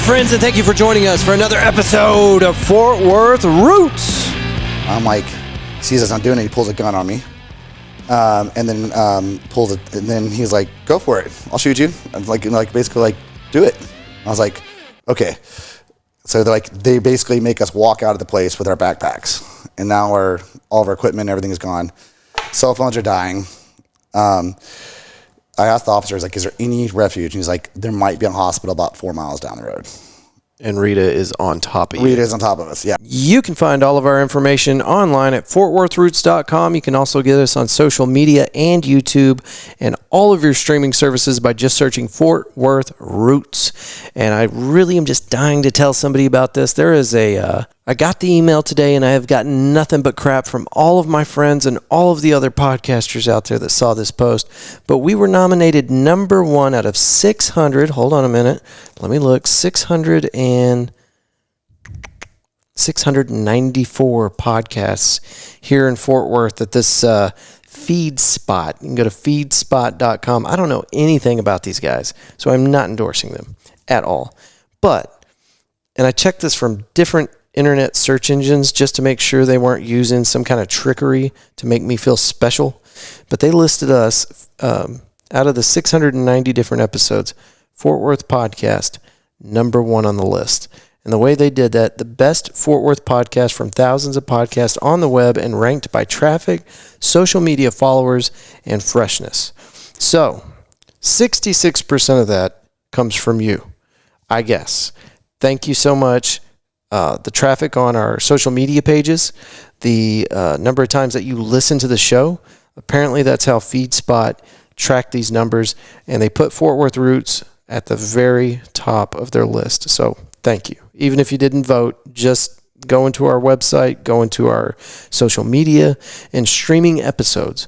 friends, and thank you for joining us for another episode of Fort Worth Roots. I'm like, sees us not doing it, he pulls a gun on me, and then pulls it, and then he's like, "Go for it, I'll shoot you." I'm like basically like, "Do it." I was like, "Okay." So they basically make us walk out of the place with our backpacks, and now all of our equipment, everything is gone. Cell phones are dying. I asked the officer, "Is there any refuge?" And he's like, "There might be a hospital about 4 miles down the road." And Rita is on top of you. Rita is on top of us, yeah. You can find all of our information online at fortworthroots.com. You can also get us on social media and YouTube and all of your streaming services by just searching Fort Worth Roots. And I really am just dying to tell somebody about this. There is I got the email today, and I have gotten nothing but crap from all of my friends and all of the other podcasters out there that saw this post. But we were nominated number 1 out of 600. Hold on a minute. Let me look. 694 podcasts here in Fort Worth at this feed spot. You can go to feedspot.com. I don't know anything about these guys, so I'm not endorsing them at all. And I checked this from different internet search engines just to make sure they weren't using some kind of trickery to make me feel special. But they listed us out of the 690 different episodes, Fort Worth podcast, number 1 on the list. And the way they did that, the best Fort Worth podcast from thousands of podcasts on the web and ranked by traffic, social media followers, and freshness. So 66% of that comes from you, I guess. Thank you so much. The traffic on our social media pages, the number of times that you listen to the show, apparently that's how FeedSpot tracked these numbers, and they put Fort Worth Roots at the very top of their list. So thank you. Even if you didn't vote, just go into our website, go into our social media, and streaming episodes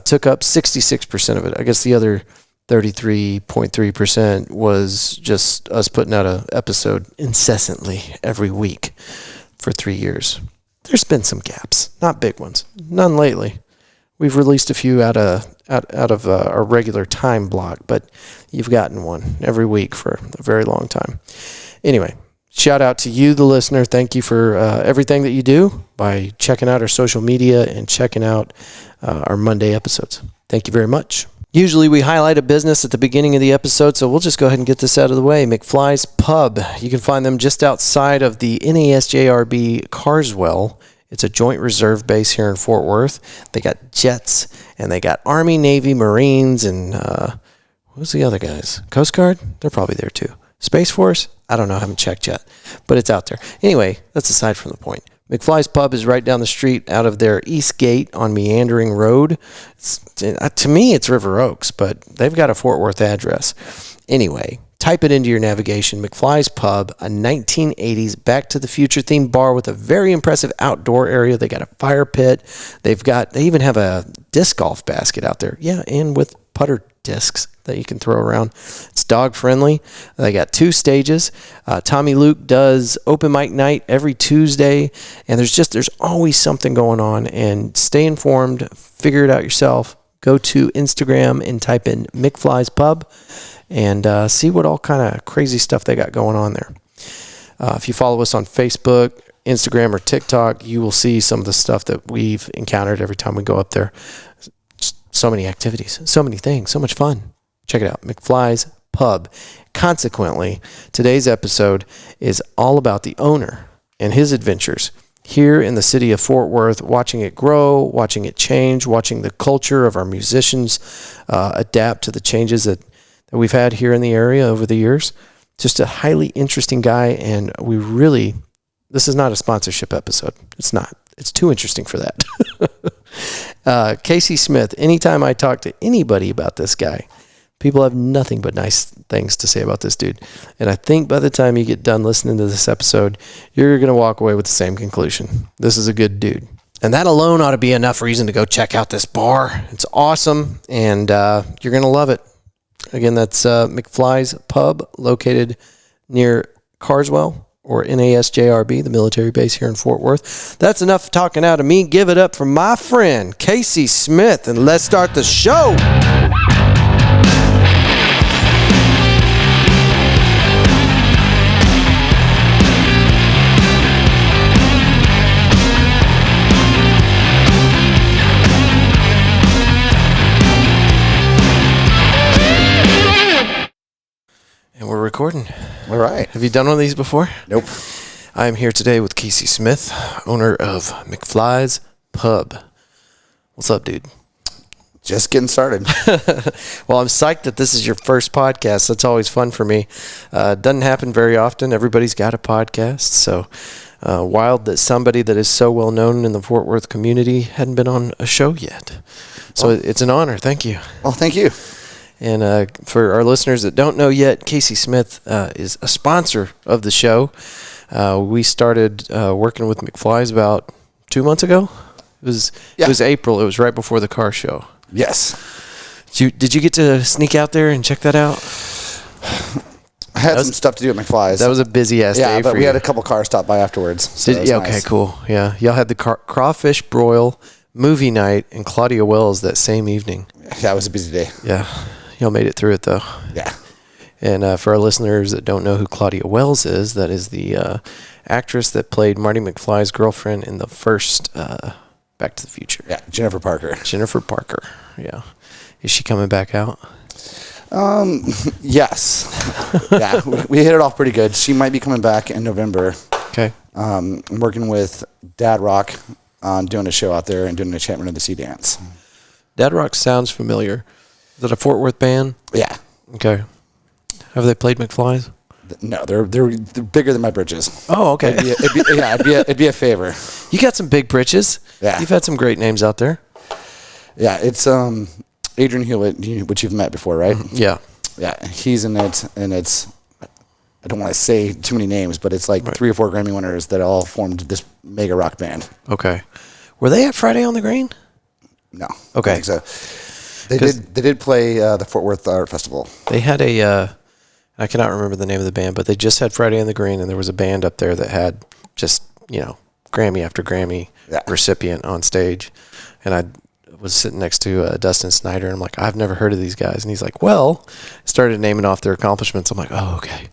took up 66% of it. I guess the other 33.3% was just us putting out an episode incessantly every week for 3 years. There's been some gaps, not big ones, none lately. We've released a few out of our regular time block, but you've gotten one every week for a very long time. Anyway, shout out to you, the listener. Thank you for everything that you do by checking out our social media and checking out our Monday episodes. Thank you very much. Usually we highlight a business at the beginning of the episode, so we'll just go ahead and get this out of the way. McFly's Pub. You can find them just outside of the NASJRB Carswell. It's a joint reserve base here in Fort Worth. They got jets, and they got Army, Navy, Marines, and who's the other guys? Coast Guard? They're probably there too. Space Force? I don't know. I haven't checked yet, but it's out there. Anyway, that's aside from the point. McFly's Pub is right down the street out of their East Gate on Meandering Road. To me, it's River Oaks, but they've got a Fort Worth address. Anyway, type it into your navigation. McFly's Pub, a 1980s Back to the Future themed bar with a very impressive outdoor area. They got a fire pit. They even have a disc golf basket out there. Yeah, and with putter discs that you can throw around. It's dog friendly. They got 2 stages. Tommy Luke does open mic night every Tuesday, and there's always something going on. And stay informed, figure it out yourself. Go to Instagram and type in McFly's Pub and see what all kind of crazy stuff they got going on there. If you follow us on Facebook, Instagram, or TikTok, you will see some of the stuff that we've encountered every time we go up there. So many activities, so many things, so much fun. Check it out, McFly's Pub. Consequently, today's episode is all about the owner and his adventures here in the city of Fort Worth, watching it grow, watching it change, watching the culture of our musicians adapt to the changes that we've had here in the area over the years. Just a highly interesting guy, and this is not a sponsorship episode. It's not. It's too interesting for that. Casey Smith, anytime I talk to anybody about this guy, people have nothing but nice things to say about this dude. And I think by the time you get done listening to this episode, you're going to walk away with the same conclusion. This is a good dude. And that alone ought to be enough reason to go check out this bar. It's awesome, and you're going to love it. Again, that's McFly's Pub, located near Carswell, or NASJRB, the military base here in Fort Worth. That's enough talking out of me. Give it up for my friend, Casey Smith, and let's start the show. recording. All right. Have you done one of these before? Nope. I'm here today with Casey Smith, owner of McFly's Pub. What's up, dude? Just getting started. Well, I'm psyched that this is your first podcast. That's always fun for me. Doesn't happen very often. Everybody's got a podcast. So wild that somebody that is so well known in the Fort Worth community hadn't been on a show yet. So it's an honor. Thank you. Well, thank you. And for our listeners that don't know yet, Casey Smith is a sponsor of the show. We started working with McFly's about 2 months ago. It was April. It was right before the car show. Yes. Did you get to sneak out there and check that out? I had some stuff to do at McFly's. That was a busy-ass day for you. Yeah, but we had a couple cars stop by afterwards. So okay, nice. Cool. Yeah, y'all had the crawfish broil, movie night, and Claudia Wells that same evening. Yeah, it was a busy day. Yeah. Y'all made it through it, though. Yeah. And for our listeners that don't know who Claudia Wells is, that is the actress that played Marty McFly's girlfriend in the first Back to the Future. Yeah, Jennifer Parker. Jennifer Parker, yeah. Is she coming back out? Yes. Yeah, we hit it off pretty good. She might be coming back in November. Okay. I'm working with Dad Rock on doing a show out there and doing an Enchantment of the Sea dance. Dad Rock sounds familiar. Is that a Fort Worth band? Yeah. Okay. Have they played McFly's? No, they're bigger than my britches. Oh, okay. It'd be a favor. You got some big britches. Yeah. You've had some great names out there. Yeah, it's Adrian Hewitt, which you've met before, right? Yeah. Yeah, he's in it, and it's, I don't want to say too many names, but it's like 3 or 4 Grammy winners that all formed this mega rock band. Okay. Were they at Friday on the Green? No. Okay. I think so. They did play the Fort Worth Art Festival. They had I cannot remember the name of the band, but they just had Friday on the Green, and there was a band up there that had just, Grammy after Grammy recipient on stage. And I was sitting next to Dustin Snyder, and I'm like, I've never heard of these guys. And he's like, well, started naming off their accomplishments. I'm like, oh, okay.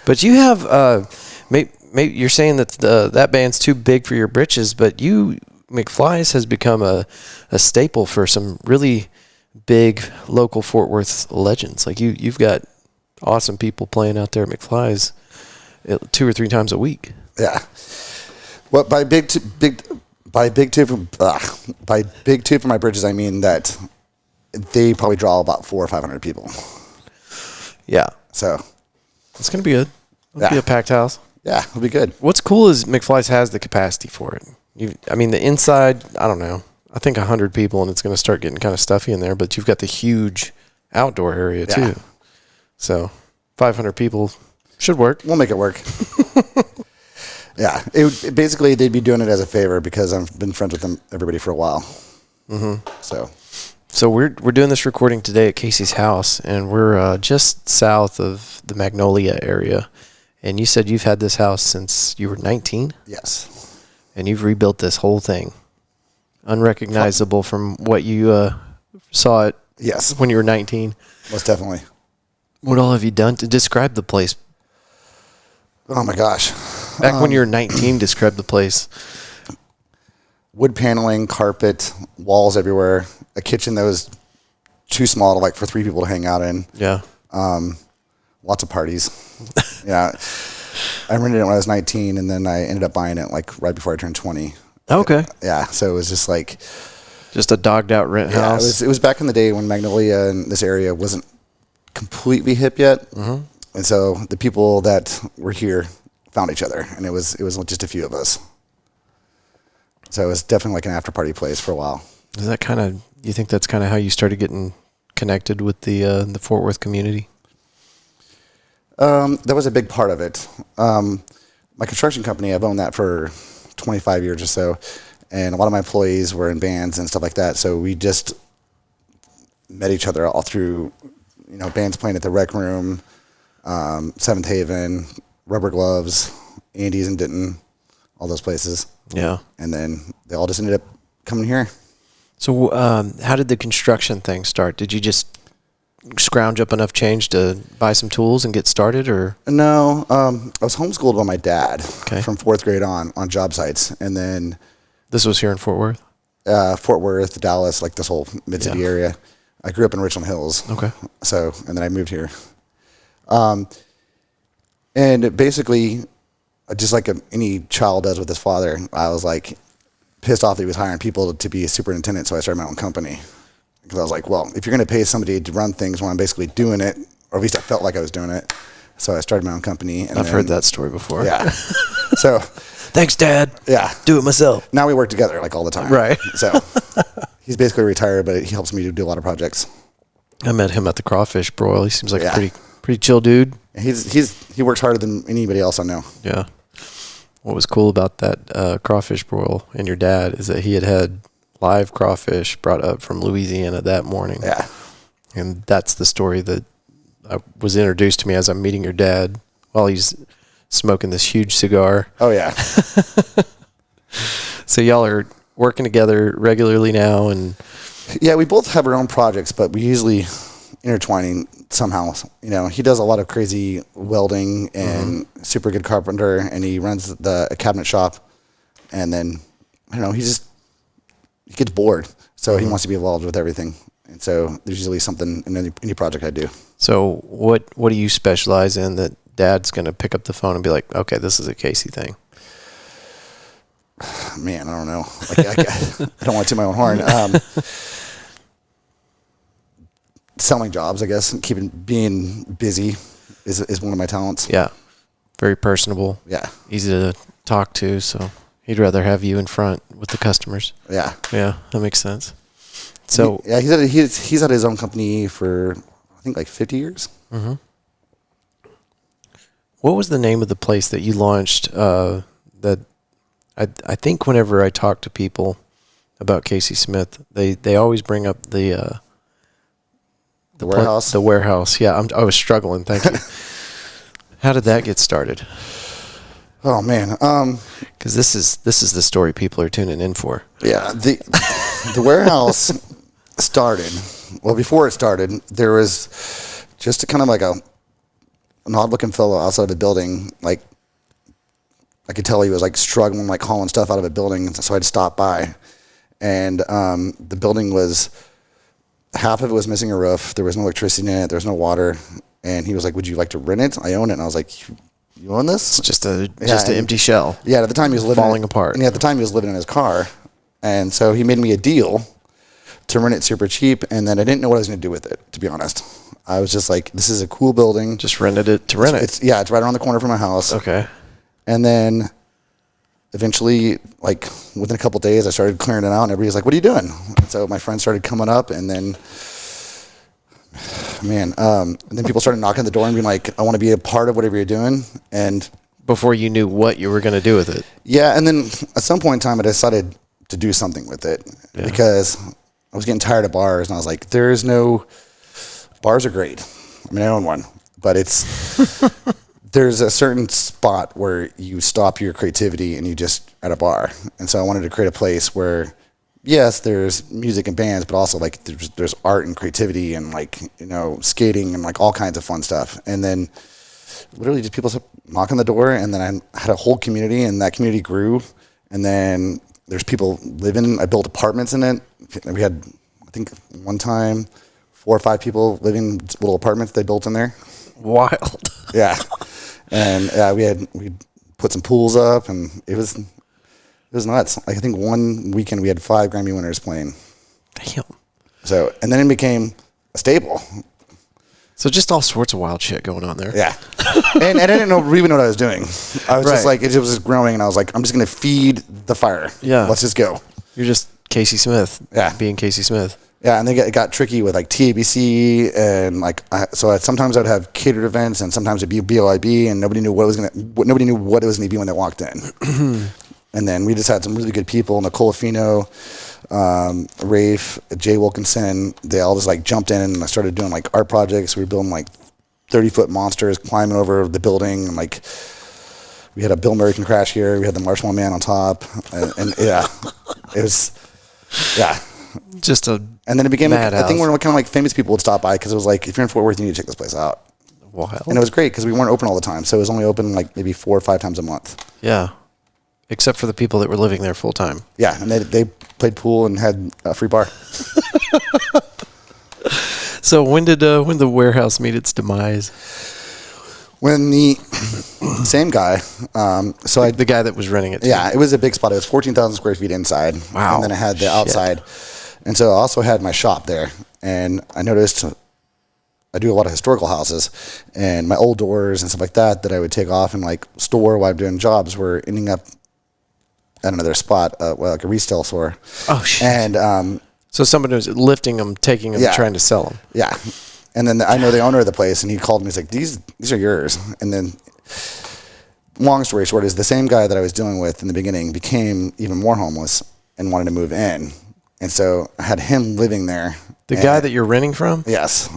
But you have, maybe you're saying that that band's too big for your britches, but McFly's has become a staple for some really big local Fort Worth legends. Like you've got awesome people playing out there at McFly's 2 or 3 times a week. Yeah. Well, by big two for my bridges, I mean that they probably draw about 400 or 500 people. Yeah. So it's gonna be good. It'll be a packed house. Yeah, it'll be good. What's cool is McFly's has the capacity for it. The inside, I don't know. I think 100 people, and it's going to start getting kind of stuffy in there. But you've got the huge outdoor area too. So 500 people should work. We'll make it work. Yeah, basically they'd be doing it as a favor because I've been friends with everybody for a while. Mm-hmm. So we're doing this recording today at Casey's house, and we're just south of the Magnolia area. And you said you've had this house since you were 19? Yes. And you've rebuilt this whole thing. Unrecognizable from what you saw it when you were 19. Most definitely. What all have you done to describe the place? Oh, my gosh. Back when you were 19, describe the place. Wood paneling, carpet, walls everywhere, a kitchen that was too small for 3 people to hang out in. Yeah. Lots of parties. Yeah. I rented it when I was 19, and then I ended up buying it right before I turned 20. Okay. Yeah. So it was just just a dogged out rent house. It was back in the day when Magnolia and this area wasn't completely hip yet. Mm-hmm. And so the people that were here found each other, and it was just a few of us. So it was definitely like an after party place for a while. Is that you think that's kind of how you started getting connected with the Fort Worth community? That was a big part of it. My construction company, I've owned that for 25 years or so, and a lot of my employees were in bands and stuff like that. So we just met each other all through, bands playing at the Rec Room, Seventh Haven, Rubber Gloves, Andy's in Denton, all those places. Yeah. And then they all just ended up coming here. So how did the construction thing start? Did you just scrounge up enough change to buy some tools and get started, or? No, I was homeschooled by my dad from 4th grade on job sites. And then this was here in Fort Worth? Fort Worth, Dallas, this whole mid-city area. I grew up in Richland Hills. Okay. So, and then I moved here. And basically, just like any child does with his father, I was like pissed off that he was hiring people to be a superintendent. So I started my own company because I was like, well, if you're going to pay somebody to run things when I'm basically doing it, or at least I felt like I was doing it. So I started my own company. And I've heard that story before. Yeah. So thanks, Dad. yeah, Do it myself. now we work together like all the time. Right. So he's basically retired, but he helps me to do a lot of projects. I met him at the crawfish broil. He seems like Yeah. a pretty chill dude. He works harder than anybody else I know. Yeah. What was cool about that crawfish broil and your dad is that he had live crawfish brought up from Louisiana that morning. Yeah. And that's the story that was introduced to me as I'm meeting your dad while he's smoking this huge cigar. Oh yeah. So y'all are working together regularly now, and Yeah, we both have our own projects, but we usually intertwining somehow. You know, he does a lot of crazy welding and super good carpenter, and he runs a cabinet shop. And then, I don't know, he gets bored, so he wants to be involved with everything. And so there's usually something in any project I do. so what do you specialize in that Dad's going to pick up the phone and be like, okay, this is a Casey thing? Man, I don't know. I don't want to toot my own horn. Selling jobs, I guess, and being busy is one of my talents. Yeah. Very personable. Yeah. Easy to talk to, so he'd rather have you in front with the customers. Yeah. Yeah, that makes sense. So yeah, he's had his own company for I think like 50 years. Mm-hmm. What was the name of the place that you launched? That I think whenever I talk to people about Casey Smith, they always bring up the warehouse. The warehouse. Yeah, I was struggling. Thank you. How did that get started? Oh man, Because this is the story people are tuning in for. yeah, the warehouse started. Well, before it started, there was just kind of like an odd-looking fellow outside of the building. Like I could tell he was like struggling, like hauling stuff out of a building. So I'd stop by, and the building was half of it was missing a roof. There was no electricity in it. There was no water. And he was like, "Would you like to rent it? I own it." And I was like, "You own this?" It's just an empty shell. Yeah, at the time he was living falling apart. And at the time he was living in his car, and so he made me a deal to rent it super cheap. And then I didn't know what I was going to do with it. To be honest, I was just like, "This is a cool building." Just rented it to rent it. It's right around the corner from my house. Okay. And then eventually, like within a couple of days, I started clearing it out, and everybody's like, "What are you doing?" And so my friends started coming up, and then. Man, and then people started knocking on the door and being like, "I want to be a part of whatever you're doing." And Before you knew what you were going to do with it. yeah, and then at some point in time, I decided to do something with it because I was getting tired of bars, and I was like, bars are great. I mean, I own one, but there's a certain spot where you stop your creativity and you just at a bar. And so I wanted to create a place where, yes, there's music and bands, but also like there's art and creativity and like, you know, skating and like all kinds of fun stuff. And then literally just people started knocking on the door, and then I had a whole community, and that community grew. And then there's people living. I built apartments in it. We had, I think, one time 4 or 5 people living in little apartments they built in there. Wild. Yeah, and we put some pools up, and it was nuts. Like I think one weekend we had 5 Grammy winners playing. Damn. So, and then it became a staple. So just all sorts of wild shit going on there. Yeah. and I didn't even know what I was doing. I was just like, it was just growing, and I was like, I'm just going to feed the fire. Yeah. Let's just go. You're just Casey Smith. Yeah. Being Casey Smith. Yeah, and it got tricky with like TABC, and like sometimes I'd have catered events, and sometimes it'd be BOIB, and nobody knew what it was gonna be when they walked in. And then we just had some really good people, Nicole Fino, Rafe, Jay Wilkinson. They all just like jumped in, and I started doing like art projects. We were building like 30-foot monsters climbing over the building, and like we had a Bill Murray Can Crash here. We had the Marshmallow Man on top, and yeah, it was Just a And then it became a thing house. where kind of like famous people would stop by because it was like, if you're in Fort Worth, you need to check this place out. Wild. And it was great because we weren't open all the time. So it was only open like maybe 4 or 5 times a month. Yeah. Except for the people that were living there full time. Yeah. And they played pool and had a free bar. So when the warehouse meet its demise? When the same guy, The guy that was renting it to yeah, you. it was a big spot. It was 14,000 square feet inside. Wow. And then I had the Shit. outside. And so I also had my shop there. And I noticed I do a lot of historical houses, and my old doors and stuff like that I would take off and like store while I'm doing jobs were ending up at another spot, like a resale store. Oh shit! And so somebody was lifting them, taking them, Yeah. trying to sell them. yeah, and then I know the owner of the place, and he called me. He's like, "These are yours." And then, long story short, is the same guy that I was dealing with in the beginning became even more homeless and wanted to move in, and so I had him living there. The guy that you're renting from? Yes.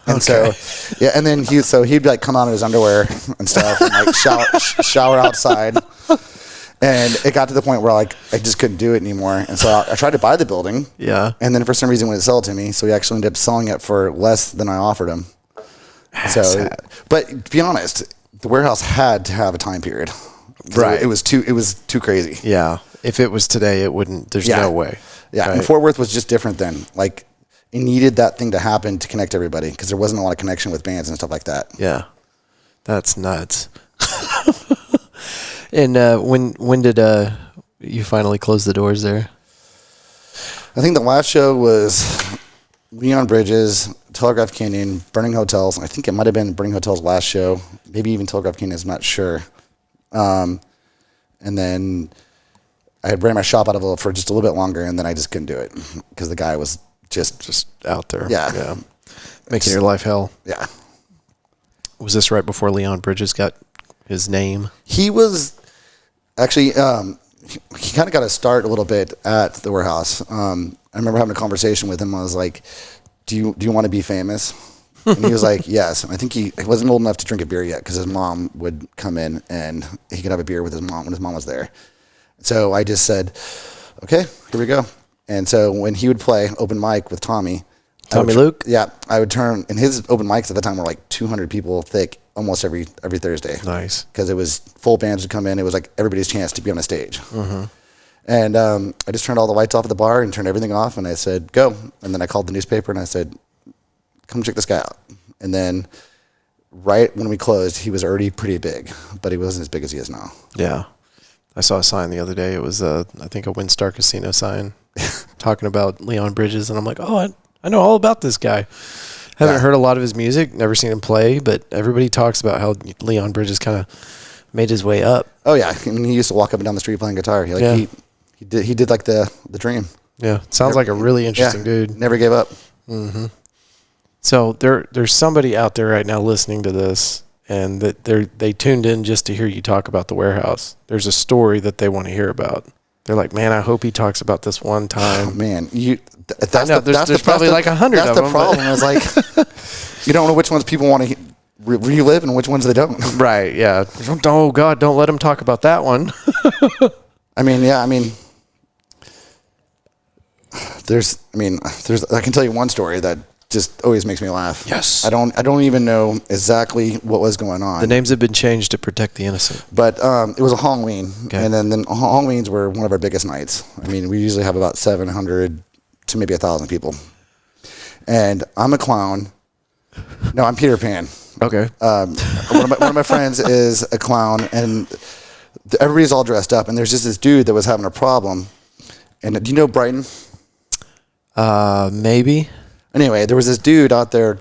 And Okay. so, yeah, and then he'd like come out in his underwear and stuff, and like shower outside. And it got to the point where like I just couldn't do it anymore. And so I tried to buy the building. Yeah. And then for some reason, wouldn't sell it to me. So he actually ended up selling it for less than I offered him. So, Sad. but to be honest, the warehouse had to have a time period. Right. It was too crazy. Yeah. If it was today, it wouldn't. There's Yeah. no way. Yeah. Right. And Fort Worth was just different then. Like it needed that thing to happen to connect everybody because there wasn't a lot of connection with bands and stuff like that. Yeah. That's nuts. And when did you finally close the doors there? I think the last show was Leon Bridges, Telegraph Canyon, Burning Hotels. I think it might have been Burning Hotels' last show, maybe even Telegraph Canyon. I'm not sure. And then I had ran my shop out of it for just a little bit longer, and then I just couldn't do it because the guy was just Out there. Yeah. Making your life hell. yeah. Was this right before Leon Bridges got his name? He was actually he kind of got a start a little bit at the warehouse. I remember having a conversation with him. I was like, "Do you want to be famous?" And he was like, "Yes." And I think he wasn't old enough to drink a beer yet because his mom would come in and he could have a beer with his mom when his mom was there. So I just said, "Okay, here we go." And so when he would play open mic with Tommy, Luke? yeah, I would turn, and his open mics at the time were like 200 people thick almost every Thursday. Nice. Because it was full bands would come in. It was like everybody's chance to be on a stage. Mm-hmm. And I just turned all the lights off at the bar and turned everything off. And I said, go. And then I called the newspaper and I said, come check this guy out. And then right when we closed, he was already pretty big, but he wasn't as big as he is now. Yeah. I saw a sign the other day. It was, I think, a WinStar Casino sign talking about Leon Bridges. And I'm like, oh, I know all about this guy. Haven't heard a lot of his music, never seen him play, but everybody talks about how Leon Bridges kind of made his way up. Oh, yeah. I mean, he used to walk up and down the street playing guitar. He did like the dream. Yeah. Sounds like a really interesting dude. Never gave up. Mm-hmm. So there's somebody out there right now listening to this, and that they tuned in just to hear you talk about the warehouse. There's a story that they want to hear about. They're like, man, I hope he talks about this one time. Oh, man, there's probably like 100 of them. That's the problem. Is like you don't know which ones people want to relive and which ones they don't. Right? Yeah. Oh God, don't let him talk about that one. I mean, there's. I can tell you one story that just always makes me laugh. Yes. I don't even know exactly what was going on. The names have been changed to protect the innocent. But it was a Halloween, Okay. and then Halloweens were one of our biggest nights. I mean, we usually have about 700 to maybe 1,000 people. And I'm a clown. No, I'm Peter Pan. Okay. One of my friends is a clown, and everybody's all dressed up. And there's just this dude that was having a problem. And do you know Brighton? Maybe. Anyway, there was this dude out there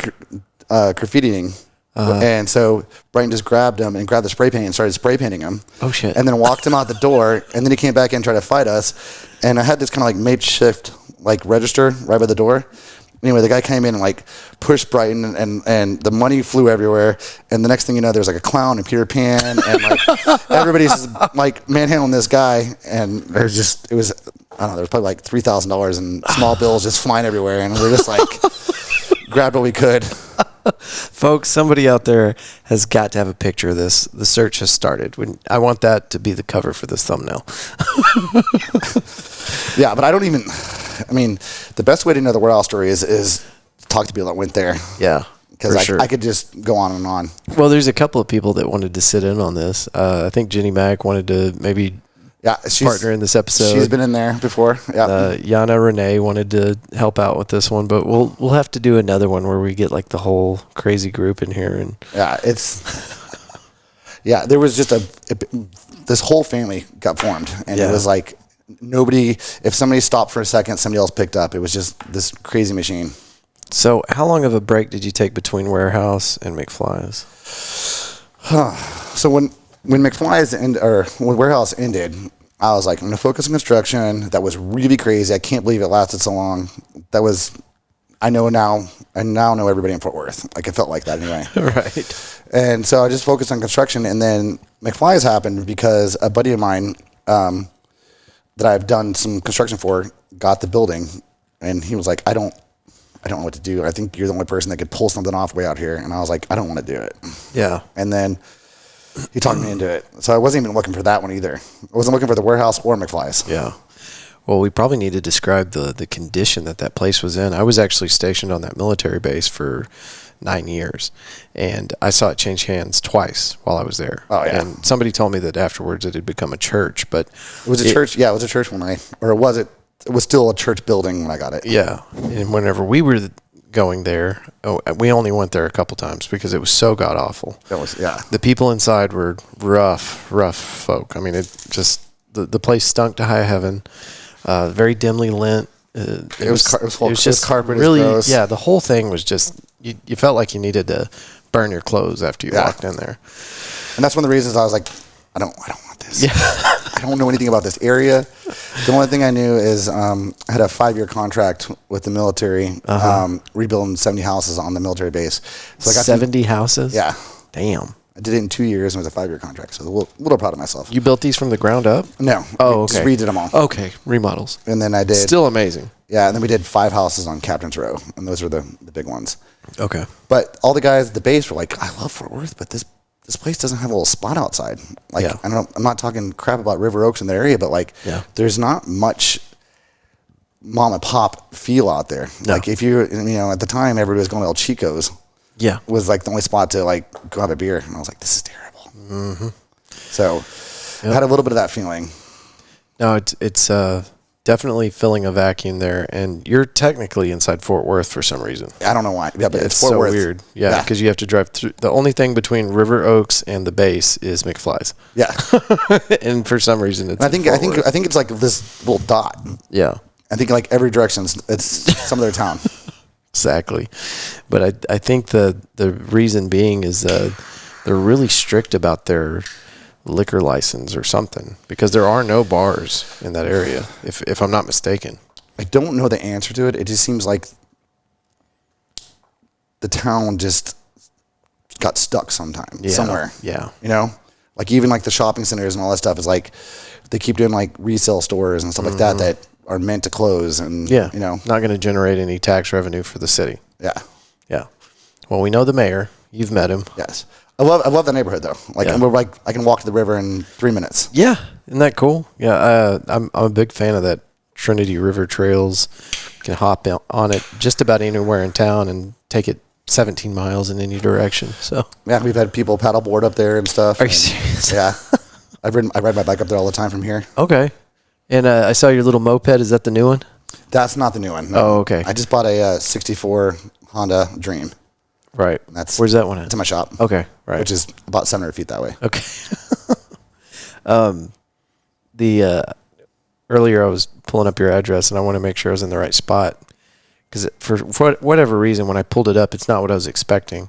graffitiing. And so Brian just grabbed him and grabbed the spray paint and started spray painting him. Oh, shit. And then walked him out the door. And then he came back in and tried to fight us. And I had this kind of like makeshift like register right by the door. Anyway, the guy came in and like pushed Brighton and the money flew everywhere. And the next thing you know, there's like a clown and Peter Pan and like everybody's just like manhandling this guy. And it was, I don't know, there was probably like $3,000 in small bills just flying everywhere. And we're just like grabbed what we could. Folks, somebody out there has got to have a picture of this. The search has started. I want that to be the cover for this thumbnail. Yeah, but the best way to know the warehouse story is talk to people that went there. Yeah, Because I could just go on and on. Well, there's a couple of people that wanted to sit in on this. I think Jenny Mac wanted to maybe Yeah, partner in this episode. She's been in there before. Yeah. Yana Renee wanted to help out with this one, but we'll have to do another one where we get like the whole crazy group in here. And yeah, there was just this whole family got formed, and it was like nobody. If somebody stopped for a second, somebody else picked up. It was just this crazy machine. So, how long of a break did you take between Warehouse and McFly's? So when McFly's when Warehouse ended, I was like, I'm gonna focus on construction. That was really crazy. I can't believe it lasted so long. I now know everybody in Fort Worth. Like, it felt like that anyway. Right. And so I just focused on construction, and then McFly's happened because a buddy of mine that I've done some construction for got the building, and he was like, I don't know what to do. I think you're the only person that could pull something off way out here. And I was like, I don't want to do it. Yeah. And then he talked me into it. So I wasn't even looking for that one either. I wasn't looking for the Warehouse or McFly's. Yeah. Well, we probably need to describe the condition that place was in. I was actually stationed on that military base for 9 years, and I saw it change hands twice while I was there. Oh, yeah. And somebody told me that afterwards it had become a church, but It was a church. Yeah, it was a church it was still a church building when I got it. Yeah. And whenever we were going there, we only went there a couple times because it was so god awful. The people inside were rough folk. I mean, it just the place stunk to high heaven. Very dimly lit. It was just carpet. Really, yeah. The whole thing was just you felt like you needed to burn your clothes after you walked in there. And that's one of the reasons I was like, I don't want this. Yeah. I don't know anything about this area. The only thing I knew is I had a 5-year contract with the military, rebuilding 70 houses on the military base. So I got 70 houses? Yeah. Damn. I did it in 2 years, and it was a 5-year contract. So a little proud of myself. You built these from the ground up? No. Oh, okay. Just redid them all. Okay. Remodels. And then I did. Still amazing. Yeah, and then we did 5 houses on Captain's Row, and those were the big ones. Okay. But all the guys at the base were like, I love Fort Worth, but this place doesn't have a little spot outside. Like, I don't know, I'm not talking crap about River Oaks in the area, but like, there's not much mom and pop feel out there. No. Like, if you at the time, everybody was going to El Chico's. Yeah. Was like the only spot to like go have a beer. And I was like, this is terrible. Mm-hmm. So I had a little bit of that feeling. No, it's definitely filling a vacuum there, and you're technically inside Fort Worth for some reason. I don't know why. Yeah, but it's Fort so Worth. Weird. Yeah, because you have to drive through. The only thing between River Oaks and the base is McFly's. Yeah, and for some reason it's. I think it's like this little dot. Yeah, I think like every direction it's some other town. Exactly, but I think the reason being is they're really strict about their liquor license or something, because there are no bars in that area, if I'm not mistaken. I don't know the answer to it. It just seems like the town just got stuck somewhere. Yeah. Like even like the shopping centers and all that stuff is like they keep doing like resale stores and stuff like that are meant to close and not going to generate any tax revenue for the city. Yeah. Yeah. Well, we know the mayor. You've met him. Yes. I love the neighborhood though. Like we're like I can walk to the river in 3 minutes. Yeah, isn't that cool? Yeah, I'm a big fan of that Trinity River Trails. You can hop on it just about anywhere in town and take it 17 miles in any direction. So yeah, we've had people paddleboard up there and stuff. Are you serious? Yeah, I ride my bike up there all the time from here. Okay, and I saw your little moped. Is that the new one? That's not the new one. No. Oh, okay. I just bought a '64 Honda Dream. Right. Where's that one at? It's in my shop. Okay. Right. Which is about 700 feet that way. Okay. Earlier I was pulling up your address and I want to make sure I was in the right spot, because for whatever reason when I pulled it up, it's not what I was expecting,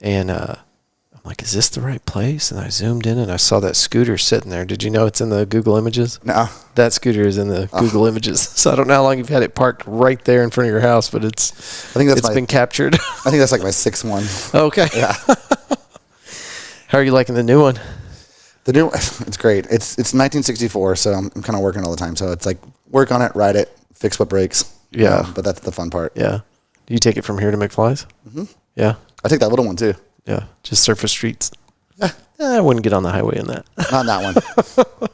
and I'm like, is this the right place? And I zoomed in and I saw that scooter sitting there. Did you know it's in the Google Images? No. That scooter is in the Google Images. So I don't know how long you've had it parked right there in front of your house, but it's been captured. I think that's like my 6th one. Okay. Yeah. How are you liking the new one? The new, it's great. It's 1964, so I'm kind of working all the time. So it's like work on it, ride it, fix what breaks. Yeah. But that's the fun part. Yeah. Do you take it from here to McFly's? Mm-hmm. Yeah. I take that little one too. Yeah. Just surface streets. Yeah. I wouldn't get on the highway in that. Not in that one.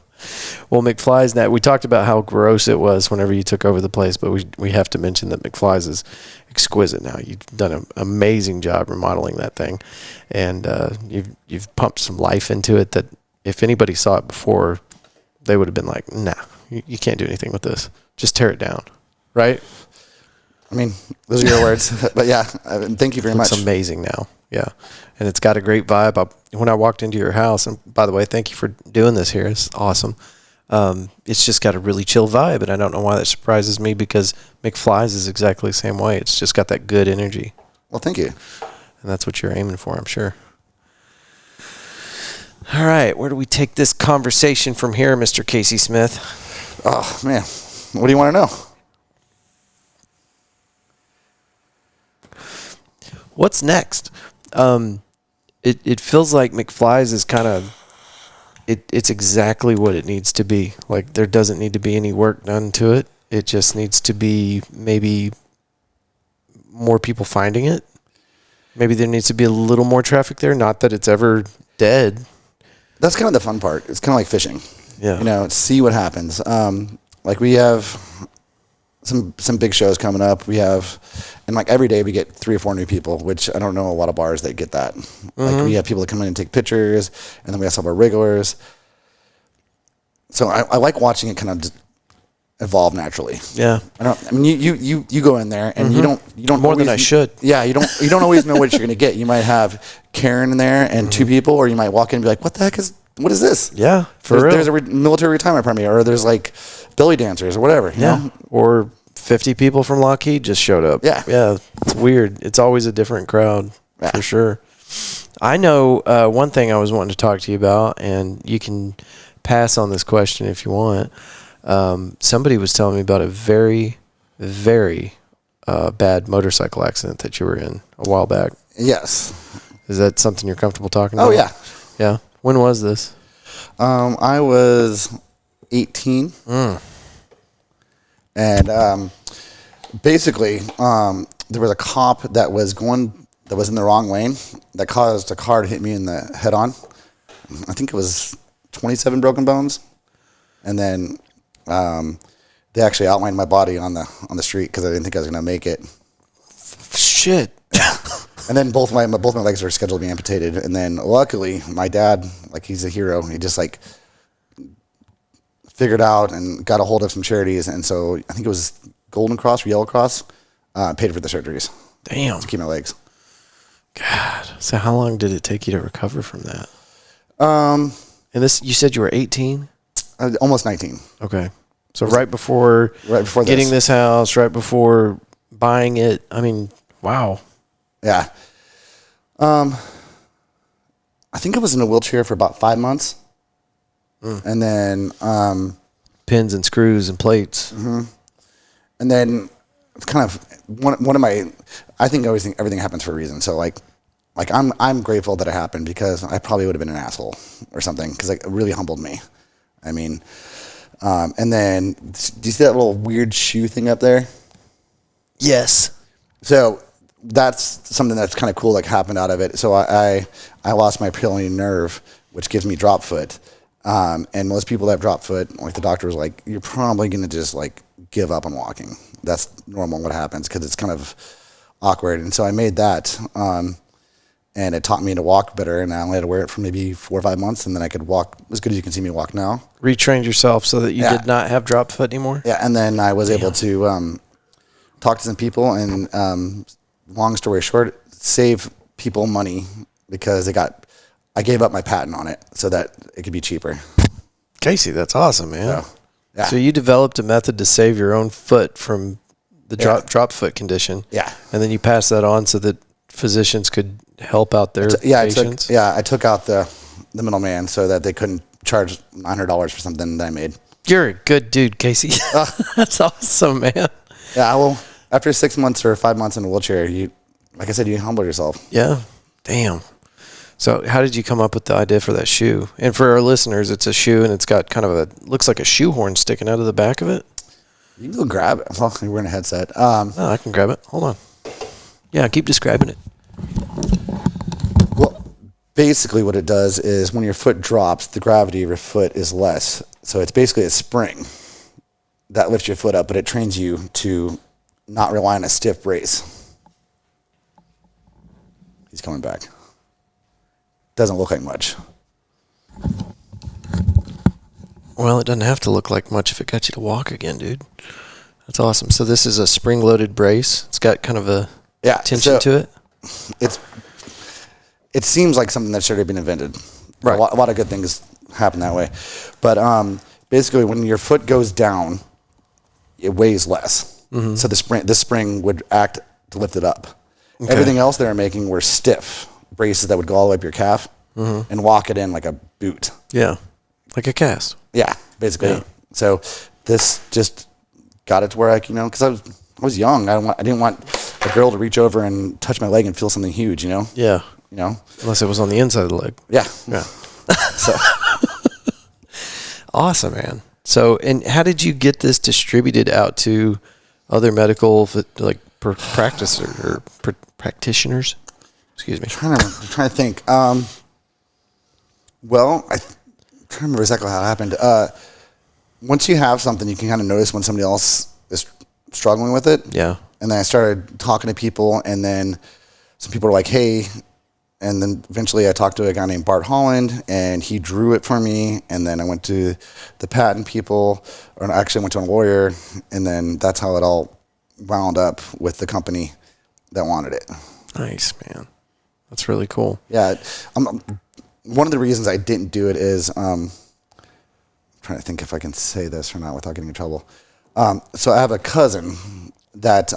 Well, McFly's, we talked about how gross it was whenever you took over the place, but we have to mention that McFly's is exquisite now. You've done an amazing job remodeling that thing, and you've pumped some life into it that if anybody saw it before, they would have been like, nah, you can't do anything with this. Just tear it down. Right? I mean, those are your words. But yeah, thank you very much. It's amazing now. Yeah. And it's got a great vibe. When I walked into your house, and by the way, thank you for doing this here. It's awesome. It's just got a really chill vibe, and I don't know why that surprises me, because McFly's is exactly the same way. It's just got that good energy. Well, thank you. And that's what you're aiming for, I'm sure. All right, where do we take this conversation from here, Mr. Casey Smith? Oh, man. What do you want to know? What's next? It feels like McFly's is kind of, it's exactly what it needs to be. Like, there doesn't need to be any work done to it. It just needs to be maybe more people finding it. Maybe there needs to be a little more traffic there. Not that it's ever dead. That's kind of the fun part. It's kind of like fishing. Yeah. You know, see what happens. Like we have some big shows coming up. We have, and like every day we get 3 or 4 new people, which I don't know a lot of bars that get that. Like we have people that come in and take pictures, and then we have some of our regulars. So I like watching it kind of evolve naturally. Yeah. I mean, you go in there and you don't more always, than I should. Yeah, you don't always know what you're gonna get. You might have Karen in there and 2 people, or you might walk in and be like, what is this? Yeah, for real. There's a military retirement party, or there's like belly dancers or whatever. You know? Or 50 people from Lockheed just showed up. Yeah. It's weird. It's always a different crowd, for sure. I know one thing I was wanting to talk to you about, and you can pass on this question if you want. Somebody was telling me about a very, very bad motorcycle accident that you were in a while back. Yes. Is that something you're comfortable talking about? Oh, yeah. Yeah. When was this? I was 18. And basically, there was a cop that was in the wrong lane that caused a car to hit me in the head on. I think it was 27 broken bones. And then they actually outlined my body on the street because I didn't think I was going to make it. Shit. And then both my legs were scheduled to be amputated. And then luckily, my dad, like, he's a hero. He just like figured out and got a hold of some charities. And so I think it was Golden Cross or Yellow Cross paid for the surgeries. Damn. To keep my legs. God. So how long did it take you to recover from that? And this, you said you were 18? Almost 19. Okay. So right before getting this house, right before buying it. I mean, wow. Yeah. I think I was in a wheelchair for about 5 months. And then pins and screws and plates. And then it's kind of one of my, I think everything happens for a reason. So like I'm grateful that it happened, because I probably would have been an asshole or something, because it really humbled me. I mean, and then do you see that little weird shoe thing up there? Yes. So that's something that's kind of cool, like, happened out of it. So I lost my peroneal nerve, which gives me drop foot. And most people that have drop foot, like, the doctor was like, you're probably going to just like give up on walking. That's normal what happens, because it's kind of awkward. And so I made that, and it taught me to walk better. And I only had to wear it for maybe 4 or 5 months, and then I could walk as good as you can see me walk now. Retrained yourself so that you did not have drop foot anymore? Yeah, and then I was able to talk to some people, and long story short, save people money, because I gave up my patent on it so that it could be cheaper. Casey, that's awesome, man. Yeah. So you developed a method to save your own foot from the drop foot condition. Yeah. And then you passed that on so that physicians could help out their patients. I took out the middleman so that they couldn't charge $900 for something that I made. You're a good dude, Casey. That's awesome, man. Yeah, well, after 6 months or 5 months in a wheelchair, like I said, you humble yourself. Yeah. Damn. So how did you come up with the idea for that shoe? And for our listeners, it's a shoe, and it's got kind of looks like a shoehorn sticking out of the back of it. You can go grab it. Well, you're wearing a headset. I can grab it. Hold on. Yeah, keep describing it. Well, basically what it does is when your foot drops, the gravity of your foot is less. So it's basically a spring that lifts your foot up, but it trains you to not rely on a stiff brace. He's coming back. Doesn't look like much. Well, it doesn't have to look like much if it got you to walk again, dude. That's awesome. So this is a spring-loaded brace. It's got kind of a tension to it. It seems like something that should have been invented. Right. A lot of good things happen that way. But basically, when your foot goes down, it weighs less. Mm-hmm. So this spring would act to lift it up. Okay. Everything else they were making were stiff braces that would go all the way up your calf and lock it in like a boot. Yeah, like a cast. Yeah, basically. Yeah. So this just got it to where because I was young. I didn't want a girl to reach over and touch my leg and feel something huge. Yeah. Unless it was on the inside of the leg. Yeah. So awesome, man. So, and how did you get this distributed out to other medical practitioners or practitioners? Excuse me. I'm trying to think. Well, I can't remember exactly how it happened. Once you have something, you can kind of notice when somebody else is struggling with it. Yeah. And then I started talking to people, and then some people were like, hey, and then eventually I talked to a guy named Bart Holland, and he drew it for me, and then I went to the patent people, or actually I went to a lawyer, and then that's how it all wound up with the company that wanted it. Nice, man. That's really cool. Yeah. One of the reasons I didn't do it is, I'm trying to think if I can say this or not without getting in trouble. So I have a cousin that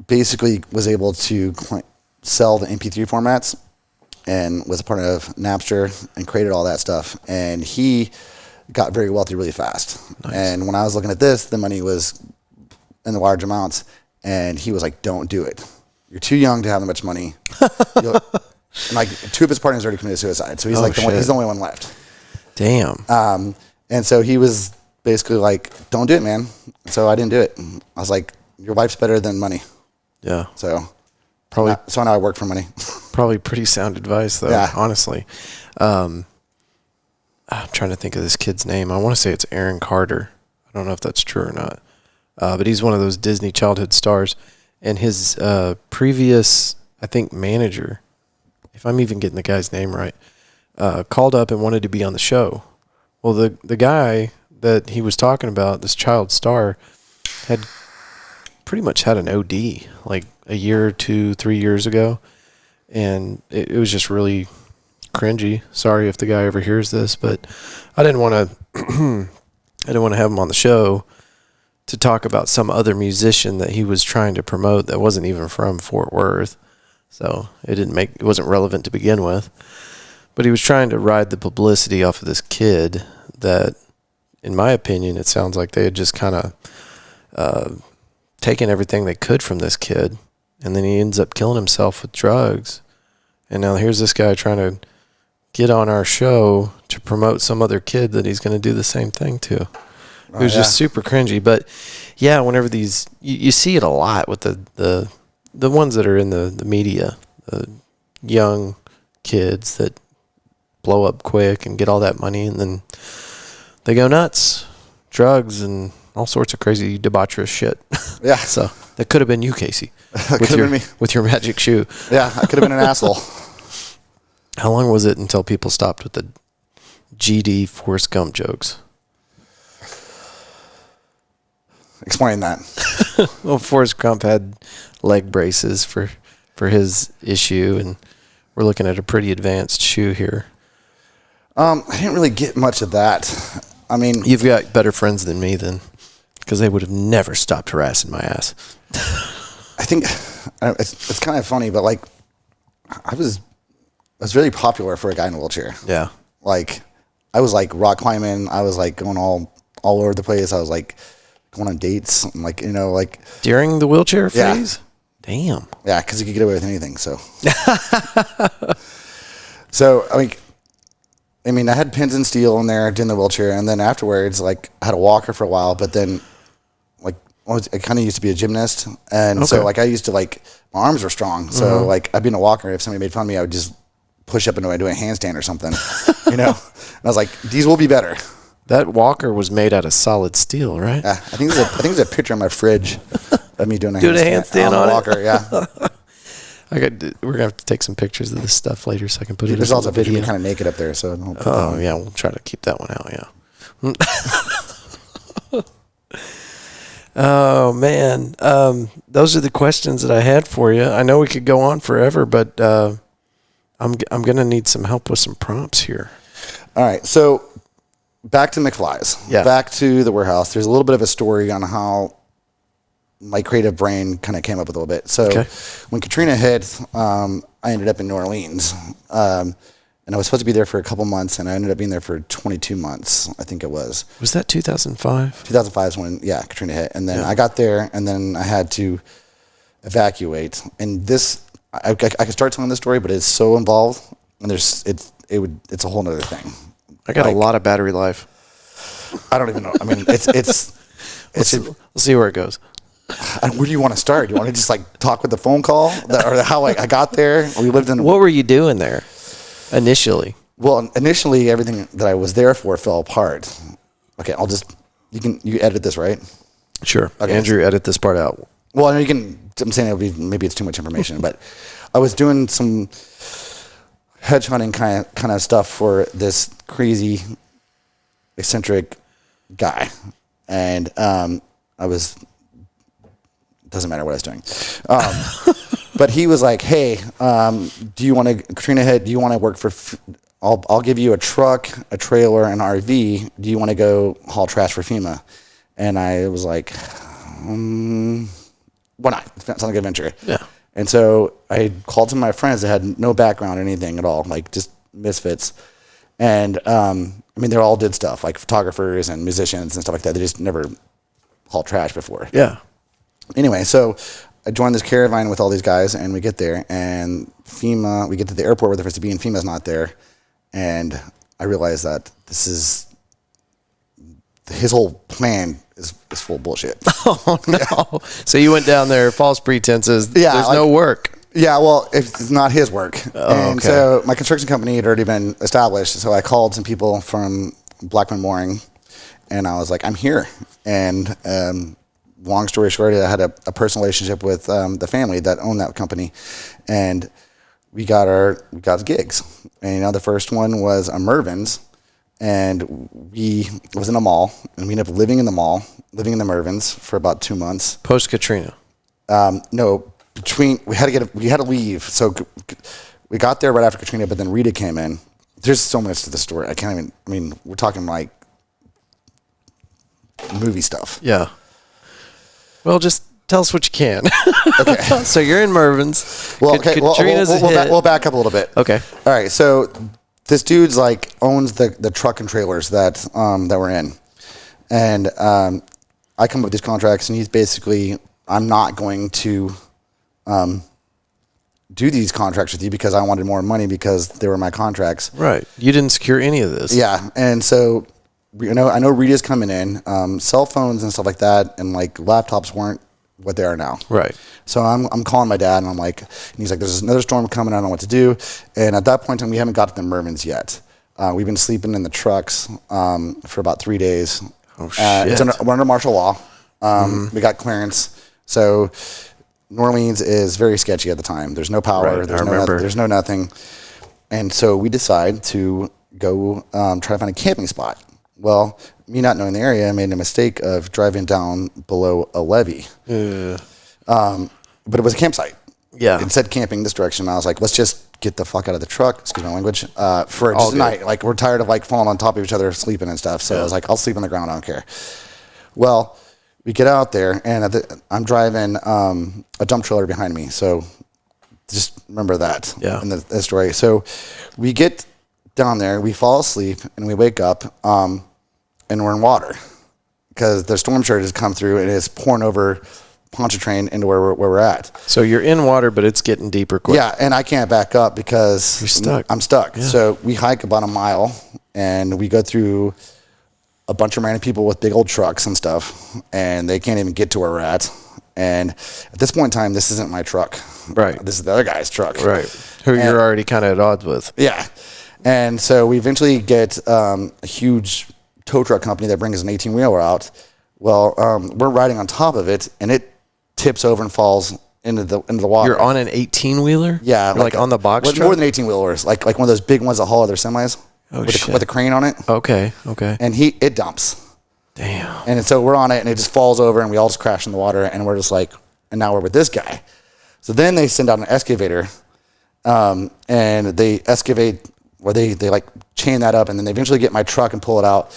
basically was able to sell the MP3 formats and was a part of Napster and created all that stuff. And he got very wealthy really fast. Nice. And when I was looking at this, the money was in the large amounts. And he was like, don't do it. You're too young to have that much money. And like 2 of his partners already committed suicide. So he's he's the only one left. Damn. And so he was basically like, don't do it, man. So I didn't do it. I was like, your life's better than money. Yeah. So probably. So now I work for money. Probably pretty sound advice, though. Yeah. Honestly. I'm trying to think of this kid's name. I want to say it's Aaron Carter. I don't know if that's true or not. But he's one of those Disney childhood stars. And his previous, I think, manager, if I'm even getting the guy's name right, called up and wanted to be on the show. Well, the guy that he was talking about, this child star, had pretty much had an OD like a year or 2, 3 years ago. And it was just really cringy. Sorry if the guy ever hears this, but I didn't want to have him on the show to talk about some other musician that he was trying to promote that wasn't even from Fort Worth. So it wasn't relevant to begin with. But he was trying to ride the publicity off of this kid that, in my opinion, it sounds like they had just kind of taken everything they could from this kid. And then he ends up killing himself with drugs. And now here's this guy trying to get on our show to promote some other kid that he's going to do the same thing to. It was just super cringy. But, yeah, whenever these – you see it a lot with the ones that are in the media, the young kids that blow up quick and get all that money, and then they go nuts, drugs and all sorts of crazy debaucherous shit. Yeah. So that could have been you, Casey, with your magic shoe. Yeah, I could have been an asshole. How long was it until people stopped with the GD Forrest Gump jokes? Explain that. Well, Forrest Gump had leg braces for his issue, and we're looking at a pretty advanced shoe here. I didn't really get much of that. I mean, you've got better friends than me then, because they would have never stopped harassing my ass. I think it's kind of funny, but like I was really popular for a guy in a wheelchair. Yeah. Like I was like rock climbing. I was like going all over the place. I was like going on dates, and like like during the wheelchair phase. Yeah. Damn. Yeah, because you could get away with anything. So. So I mean, I had pins and steel in there in the wheelchair, and then afterwards, like I had a walker for a while, but then like I kind of used to be a gymnast, and so like I used to like my arms were strong, so like I'd be in a walker. If somebody made fun of me, I would just push up and do a handstand or something, And I was like, these will be better. That walker was made out of solid steel, right? Yeah, I think there's a picture on my fridge of me doing a handstand on on the walker. Yeah. We're gonna have to take some pictures of this stuff later so I can put it. There's as also a picture of video. me kind of naked up there, so. Oh yeah, we'll try to keep that one out. Yeah. Oh man, those are the questions that I had for you. I know we could go on forever, but I'm gonna need some help with some prompts here. All right, so back to McFly's. Yeah. Back to the warehouse. There's a little bit of a story on how my creative brain kind of came up with a little bit. So when Katrina hit, I ended up in New Orleans. And I was supposed to be there for a couple months, and I ended up being there for 22 months, I think it was. Was that 2005? 2005 is when, Katrina hit. And then I got there, and then I had to evacuate. And this, I could start telling this story, but it's so involved, and it's a whole nother thing. I got a lot of battery life. I don't even know. I mean, we'll see where it goes. Where do you want to start? Do you want to just like talk with the phone call, or how I got there? We lived in. What were you doing there initially? Well, initially everything that I was there for fell apart. Okay, you edit this, right? Sure. Okay. Andrew, edit this part out. Well, I'm saying maybe it's too much information, but I was doing some hedge hunting kind of stuff for this crazy, eccentric guy, and doesn't matter what I was doing. But he was like, hey, Katrina hit, do you want to work for, I'll give you a truck, a trailer, an RV. Do you want to go haul trash for FEMA? And I was like, why not? It sounds like an adventure. Yeah. And so I called some of my friends that had no background or anything at all, like just misfits. And they all did stuff, like photographers and musicians and stuff like that. They just never hauled trash before. Yeah. Anyway, so I joined this caravan with all these guys, and we get there, and we get to the airport where they're supposed to be, and FEMA's not there. And I realized that his whole plan is full of bullshit. Oh, no. Yeah. So you went down there, false pretenses. Yeah, there's no work. Yeah, well, it's not his work. Oh, and okay. So my construction company had already been established, so I called some people from Blackman Mooring, and I was like, I'm here. And long story short, I had a personal relationship with the family that owned that company, and we got gigs. And the first one was a Mervin's, and it was in a mall, and we ended up living in the mall, living in the Mervin's for about 2 months. Post Katrina. No, we had to leave. So we got there right after Katrina, but then Rita came in. There's so much to the story. We're talking like movie stuff. Yeah. Well, just tell us what you can. Okay. So you're in Mervin's. Well, okay. We'll back up a little bit. Okay. All right. So this dude's like owns the truck and trailers that we're in, and I come up with these contracts, and he's basically, I'm not going to do these contracts with you because I wanted more money because they were my contracts. Right. You didn't secure any of this. Yeah, and so. I know Rita's coming in. Cell phones and stuff like that, and like laptops weren't what they are now. Right. So I'm calling my dad, and I'm like, and he's like, "There's another storm coming. I don't know what to do." And at that point in time, we haven't got to the Mervin's yet. We've been sleeping in the trucks for about 3 days. Oh shit! We're under martial law. We got clearance. So New Orleans is very sketchy at the time. There's no power. Right, There's no nothing. And so we decide to go try to find a camping spot. Well, me not knowing the area, I made a mistake of driving down below a levee. But it was a campsite. Yeah. It said camping this direction. I was like, let's just get the fuck out of the truck, excuse my language, for just a night. Like, we're tired of like falling on top of each other, sleeping and stuff. So I was like, I'll sleep on the ground, I don't care. Well, we get out there, and I'm driving a dump trailer behind me. So just remember that in the story. So we get down there, we fall asleep, and we wake up, and we're in water because the storm surge has come through and it's pouring over Pontchartrain into where we're at. So you're in water, but it's getting deeper quick. Yeah, and I can't back up because you're stuck. I'm stuck. Yeah. So we hike about a mile, and we go through a bunch of random people with big old trucks and stuff, and they can't even get to where we're at. And at this point in time, this isn't my truck. Right. This is the other guy's truck. Right. Who you're already kind of at odds with. Yeah. And so we eventually get a huge tow truck company that brings an 18-wheeler out. Well, we're riding on top of it, and it tips over and falls into the water. You're on an 18-wheeler? Yeah, You're like on the box truck? More than 18-wheelers, like one of those big ones that haul other semis. Oh, with a crane on it. Okay. And it dumps. Damn. And so we're on it, and it just falls over, and we all just crash in the water, and we're just like, and now we're with this guy. So then they send out an excavator, and they excavate, or they like chain that up, and then they eventually get my truck and pull it out.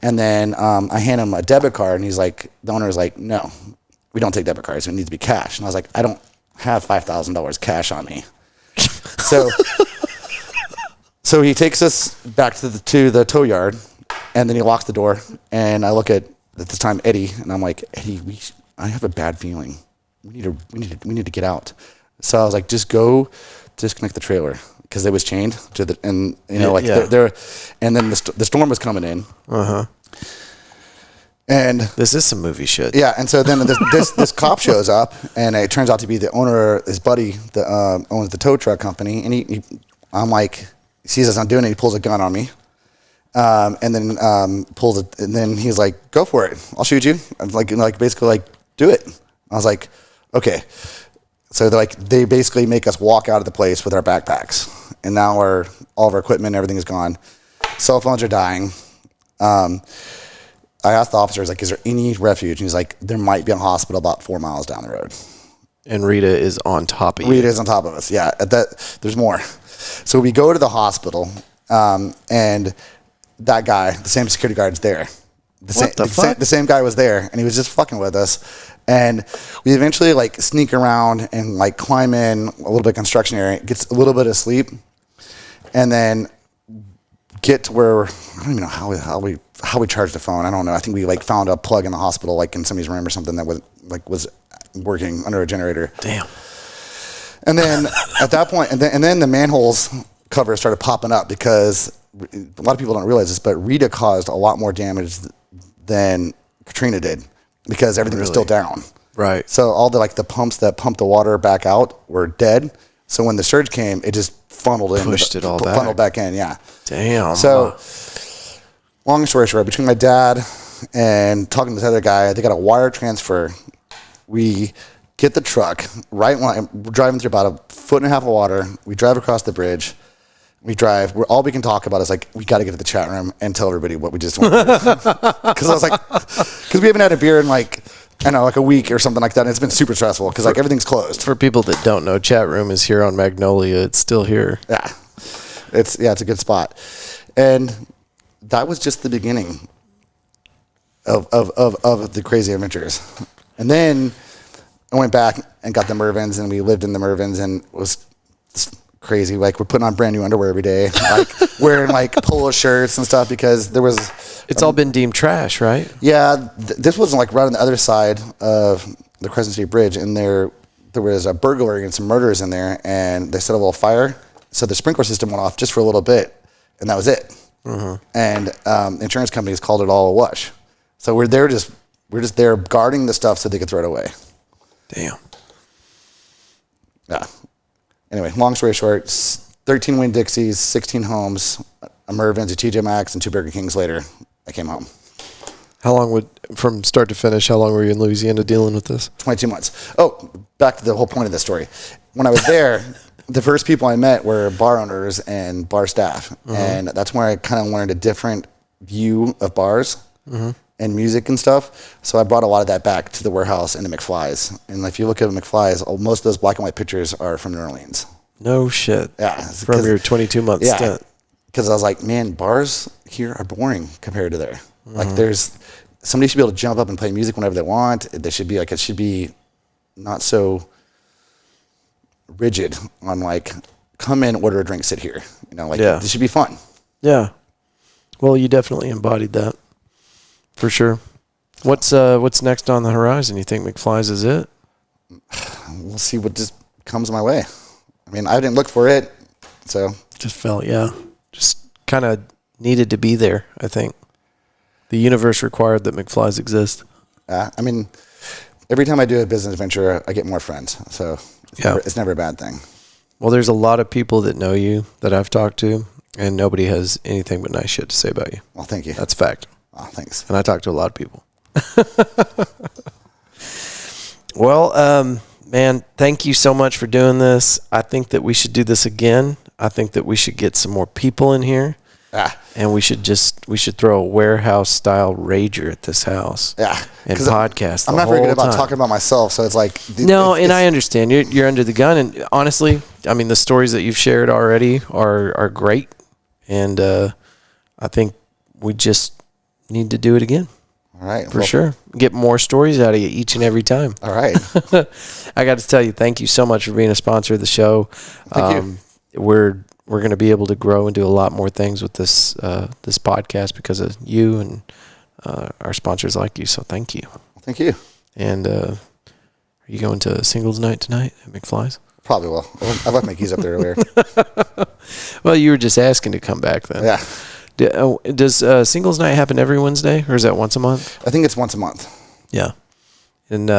And then I hand him a debit card, and he's like, the owner's like, no, we don't take debit cards. It needs to be cash. And I was like, I don't have $5,000 cash on me. So he takes us back to the tow yard, and then he locks the door. And I look at this time Eddie, and I'm like, Eddie, I have a bad feeling. We need to get out. So I was like, just go disconnect the trailer, because it was chained to the, and you know, like there, and then the storm was coming in. And this is some movie shit. Yeah, and so then this cop shows up, and it turns out to be the owner, his buddy that owns the tow truck company, and I'm like, he sees us not doing it, he pulls a gun on me, and then pulls it, and then he's like, go for it, I'll shoot you. I'm like basically like, do it. I was like, okay. So they basically make us walk out of the place with our backpacks, and now all of our equipment, everything is gone. Cell phones are dying. I asked the officers, like, is there any refuge? And he's like, there might be a hospital about 4 miles down the road. And Rita is on top of you. Rita is on top of us, yeah. There's more. So we go to the hospital, and that guy, the same security guard's there. The same guy was there, and he was just fucking with us. And we eventually like sneak around and like climb in a little bit of construction area, gets a little bit of sleep, and then get to where, I don't even know how we charged the phone. I don't know. I think we like found a plug in the hospital, like in somebody's room or something, that was working under a generator. Damn. And then at that point, and then the manholes cover started popping up, because a lot of people don't realize this, but Rita caused a lot more damage than Katrina did, because everything was still down. Right. So all the pumps that pumped the water back out were dead. So when the surge came, it just funneled back in. Yeah. Damn. So long story short, between my dad and talking to this other guy, they got a wire transfer. We get the truck we're driving through about 1.5 foot of water. We drive across the bridge. All we can talk about is like, we got to get to the chat room and tell everybody what we just went through. Because we haven't had a beer in like a week or something like that. And it's been super stressful because like everything's closed. For people that don't know, chat room is here on Magnolia. It's still here. Yeah. It's a good spot. And that was just the beginning of the crazy adventures. And then I went back and got the Mervins, and we lived in the Mervins, and it was crazy. Like, we're putting on brand new underwear every day, like wearing like polo shirts and stuff, because there was. It's all been deemed trash, right? Yeah, this was like right on the other side of the Crescent City Bridge, and there was a burglary and some murders in there, and they set a little fire, so the sprinkler system went off just for a little bit, and that was it. And insurance companies called it all a wash. So we're just there guarding the stuff so they could throw it away. Damn. Yeah. Anyway, long story short, 13 Winn-Dixies, 16 homes, a Mervyn's, a TJ Maxx, and 2 Burger Kings later, I came home. How long from start to finish, how long were you in Louisiana dealing with this? 22 months. Oh, back to the whole point of the story. When I was there, the first people I met were bar owners and bar staff. And that's where I kind of learned a different view of bars and music and stuff. So I brought a lot of that back to the warehouse and to McFly's. And if you look at McFly's, most of those black and white pictures are from New Orleans. No shit. Yeah. From your 22-month stint. Because I was like, man, bars here are boring compared to there. Like, somebody should be able to jump up and play music whenever they want. It should be not so rigid on like, come in, order a drink, sit here. This should be fun. Yeah. Well, you definitely embodied that. For sure. What's next on the horizon? You think McFly's is it? We'll see what just comes my way. I mean, I didn't look for it, so. Just felt, just kind of needed to be there, I think. The universe required that McFly's exist. I mean, every time I do a business venture, I get more friends, so it's never a bad thing. Well, there's a lot of people that know you that I've talked to, and nobody has anything but nice shit to say about you. Well, thank you. That's fact. Oh, thanks. And I talk to a lot of people. Well, Man, thank you so much for doing this. I think that we should do this again. I think that we should get some more people in here. And we should throw a warehouse style rager at this house. Yeah. And podcast. I'm not very good about talking about myself, so it's like I understand. You're under the gun, and honestly, I mean, the stories that you've shared already are great, and I think we just need to do it again. All right. For sure. Get more stories out of you each and every time. All right. I got to tell you, thank you so much for being a sponsor of the show. Thank you. We're going to be able to grow and do a lot more things with this podcast because of you and our sponsors like you. So thank you. Thank you. And are you going to singles night tonight at McFly's? Probably will. I left my keys up there earlier. Well, you were just asking to come back then. Yeah. Does singles night happen every Wednesday, or is that once a month? I think it's once a month. Yeah. And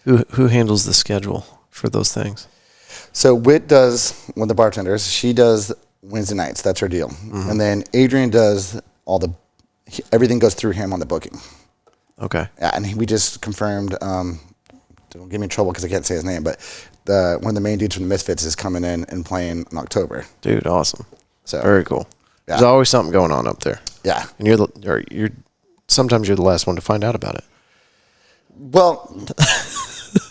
who handles the schedule for those things? So Whit does, one of the bartenders, she does Wednesday nights. That's her deal. Mm-hmm. And then Adrian does everything goes through him on the booking. Okay. Yeah, and we just confirmed, don't get me in trouble because I can't say his name, but one of the main dudes from the Misfits is coming in and playing in October. Dude, awesome. So very cool. Yeah. There's always something going on up there. Yeah. And sometimes you're the last one to find out about it. Well,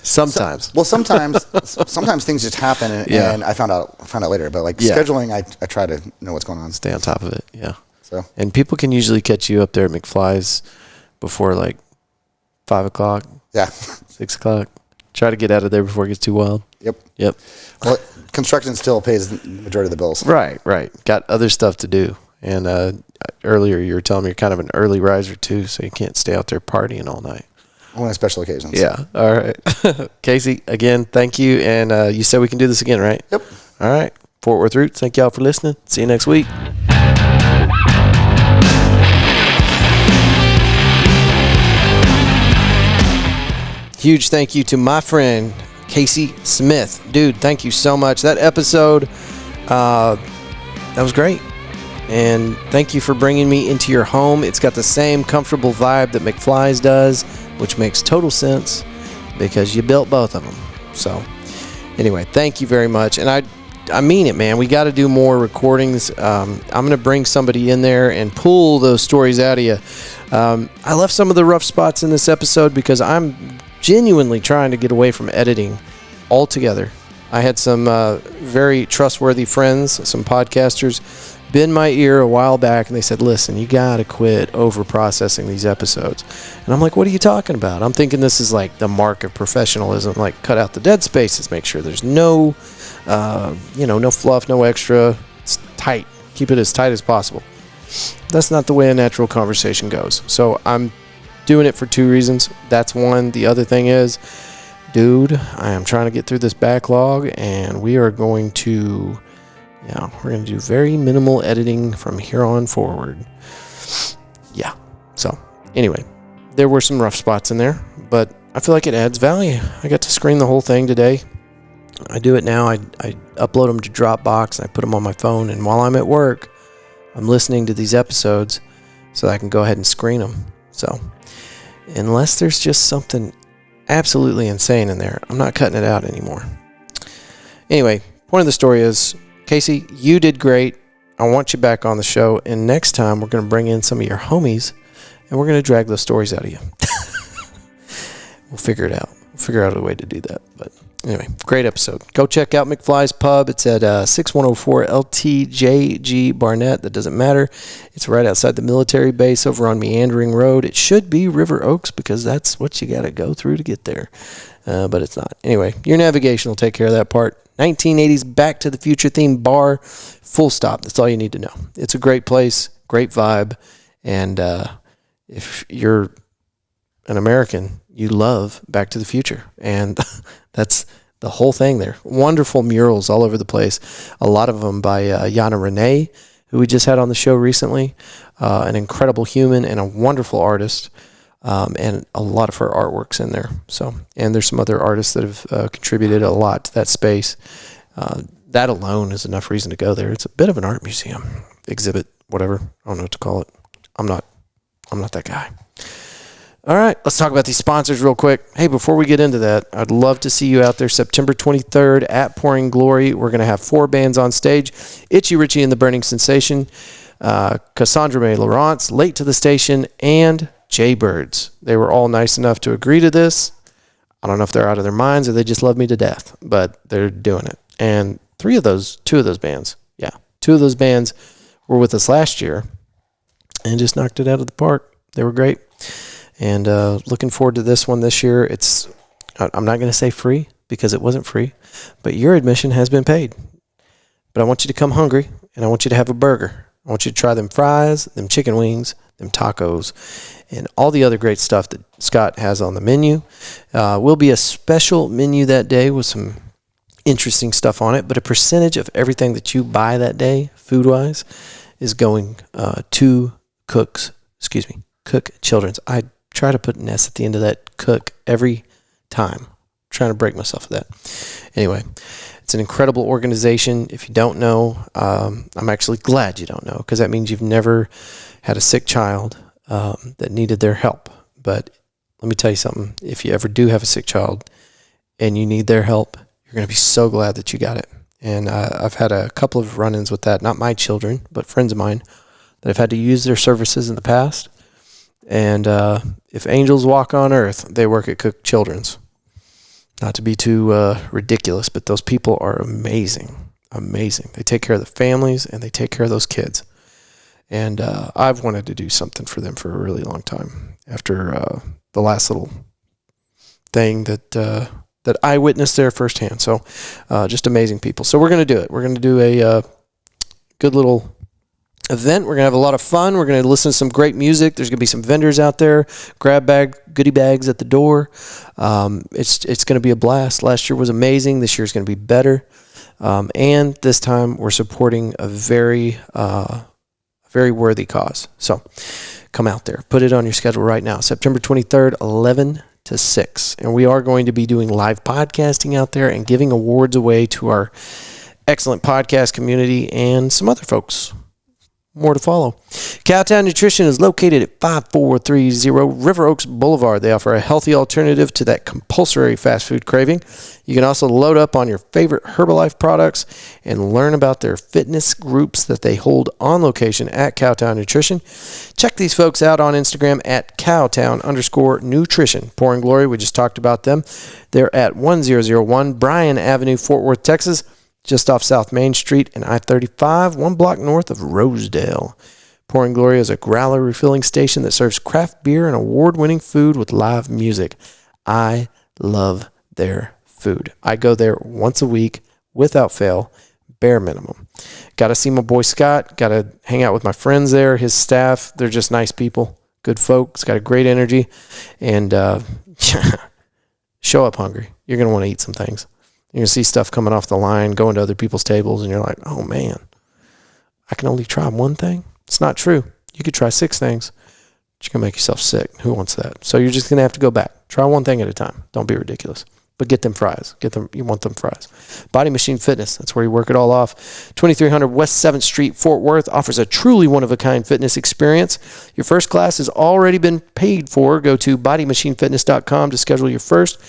sometimes. Sometimes things just happen, and I found out later. But scheduling, I try to know what's going on. Stay on top of it. Yeah. So and people can usually catch you up there at McFly's before 5:00. Yeah. 6:00. Try to get out of there before it gets too wild. Yep. Well, construction still pays the majority of the bills. Right. Got other stuff to do. And earlier you were telling me you're kind of an early riser too, so you can't stay out there partying all night. Only on special occasions. Yeah. All right. Casey, again, thank you. And you said we can do this again, right? Yep. All right. Fort Worth Roots, thank y'all for listening. See you next week. Huge thank you to my friend, Casey Smith. Dude, thank you so much. That episode, that was great. And thank you for bringing me into your home. It's got the same comfortable vibe that McFly's does, which makes total sense because you built both of them. So anyway, thank you very much. And I mean it, man. We got to do more recordings. I'm going to bring somebody in there and pull those stories out of you. I left some of the rough spots in this episode because I'm genuinely trying to get away from editing altogether. I had some very trustworthy friends, some podcasters, bend my ear a while back, and they said, listen, you got to quit over-processing these episodes. And I'm like, what are you talking about? I'm thinking this is like the mark of professionalism, like cut out the dead spaces, make sure there's no fluff, no extra. It's tight. Keep it as tight as possible. That's not the way a natural conversation goes. So I'm doing it for two reasons. That's one. The other thing is, dude, I am trying to get through this backlog, and we are going to do very minimal editing from here on forward. Yeah. So anyway, there were some rough spots in there, but I feel like it adds value. I got to screen the whole thing today. I do it now. I upload them to Dropbox, and I put them on my phone, and while I'm at work, I'm listening to these episodes so I can go ahead and screen them. So unless there's just something absolutely insane in there, I'm not cutting it out anymore. Anyway, point of the story is, Casey, you did great. I want you back on the show, and next time we're going to bring in some of your homies, and we're going to drag those stories out of you. We'll figure it out. We'll figure out a way to do that. But anyway, great episode. Go check out McFly's Pub. It's at 6104 LTJG Barnett. That doesn't matter. It's right outside the military base over on Meandering Road. It should be River Oaks because that's what you got to go through to get there. But it's not. Anyway, your navigation will take care of that part. 1980s Back to the Future themed bar, full stop. That's all you need to know. It's a great place, great vibe, and if you're an American, you love Back to the Future, and that's the whole thing there. Wonderful murals all over the place, a lot of them by Yana Renee, who we just had on the show recently, an incredible human and a wonderful artist. And a lot of her artwork's in there. So, and there's some other artists that have contributed a lot to that space. That alone is enough reason to go there. It's a bit of an art museum, exhibit, whatever. I don't know what to call it. I'm not that guy. All right, let's talk about these sponsors real quick. Hey, before we get into that, I'd love to see you out there September 23rd at Pouring Glory. We're going to have 4 bands on stage. Itchy Richie and the Burning Sensation, Cassandra May Laurence, Late to the Station, and Jaybirds. They were all nice enough to agree to this. I don't know if they're out of their minds or they just love me to death, but they're doing it. And two of those bands were with us last year and just knocked it out of the park. They were great. And looking forward to this one this year. I'm not going to say free because it wasn't free, but your admission has been paid. But I want you to come hungry, and I want you to have a burger. I want you to try them fries, them chicken wings, them tacos, and all the other great stuff that Scott has on the menu. Will be a special menu that day with some interesting stuff on it, but a percentage of everything that you buy that day, food-wise, is going to Cook Children's. I try to put an S at the end of that Cook every time. I'm trying to break myself of that. Anyway, it's an incredible organization. If you don't know, I'm actually glad you don't know, because that means you've never had a sick child that needed their help. But let me tell you something. If you ever do have a sick child and you need their help, you're going to be so glad that you got it. And I've had a couple of run-ins with that, not my children, but friends of mine that have had to use their services in the past. And if angels walk on earth, they work at Cook Children's. Not to be too ridiculous, but those people are amazing. Amazing. They take care of the families, and they take care of those kids. And I've wanted to do something for them for a really long time. After the last little thing that I witnessed there firsthand. So just amazing people. So we're going to do it. We're going to do a good little event. We're going to have a lot of fun. We're going to listen to some great music. There's going to be some vendors out there, goodie bags at the door. It's going to be a blast. Last year was amazing. This year's going to be better. And this time we're supporting a very worthy cause. So come out there. Put it on your schedule right now. September 23rd, 11 to 6. And we are going to be doing live podcasting out there and giving awards away to our excellent podcast community and some other folks. More to follow. Cowtown Nutrition is located at 5430 River Oaks Blvd. They offer a healthy alternative to that compulsory fast food craving. You can also load up on your favorite Herbalife products and learn about their fitness groups that they hold on location at Cowtown Nutrition. Check these folks out on Instagram at Cowtown_nutrition. Pouring Glory, we just talked about them. They're at 1001 Bryan Avenue, Fort Worth, Texas, just off South Main Street and I-35, 1 block north of Rosedale. Pouring Glory is a growler refilling station that serves craft beer and award-winning food with live music. I love their food. I go there once a week without fail, bare minimum. Got to see my boy Scott. Got to hang out with my friends there, his staff. They're just nice people, good folks, got a great energy. And show up hungry. You're going to want to eat some things. You're going to see stuff coming off the line, going to other people's tables, and you're like, oh, man, I can only try one thing? It's not true. You could try 6 things, but you're going to make yourself sick. Who wants that? So you're just going to have to go back. Try one thing at a time. Don't be ridiculous. But get them fries. You want them fries. Body Machine Fitness, that's where you work it all off. 2300 West 7th Street, Fort Worth, offers a truly one-of-a-kind fitness experience. Your first class has already been paid for. Go to bodymachinefitness.com to schedule your first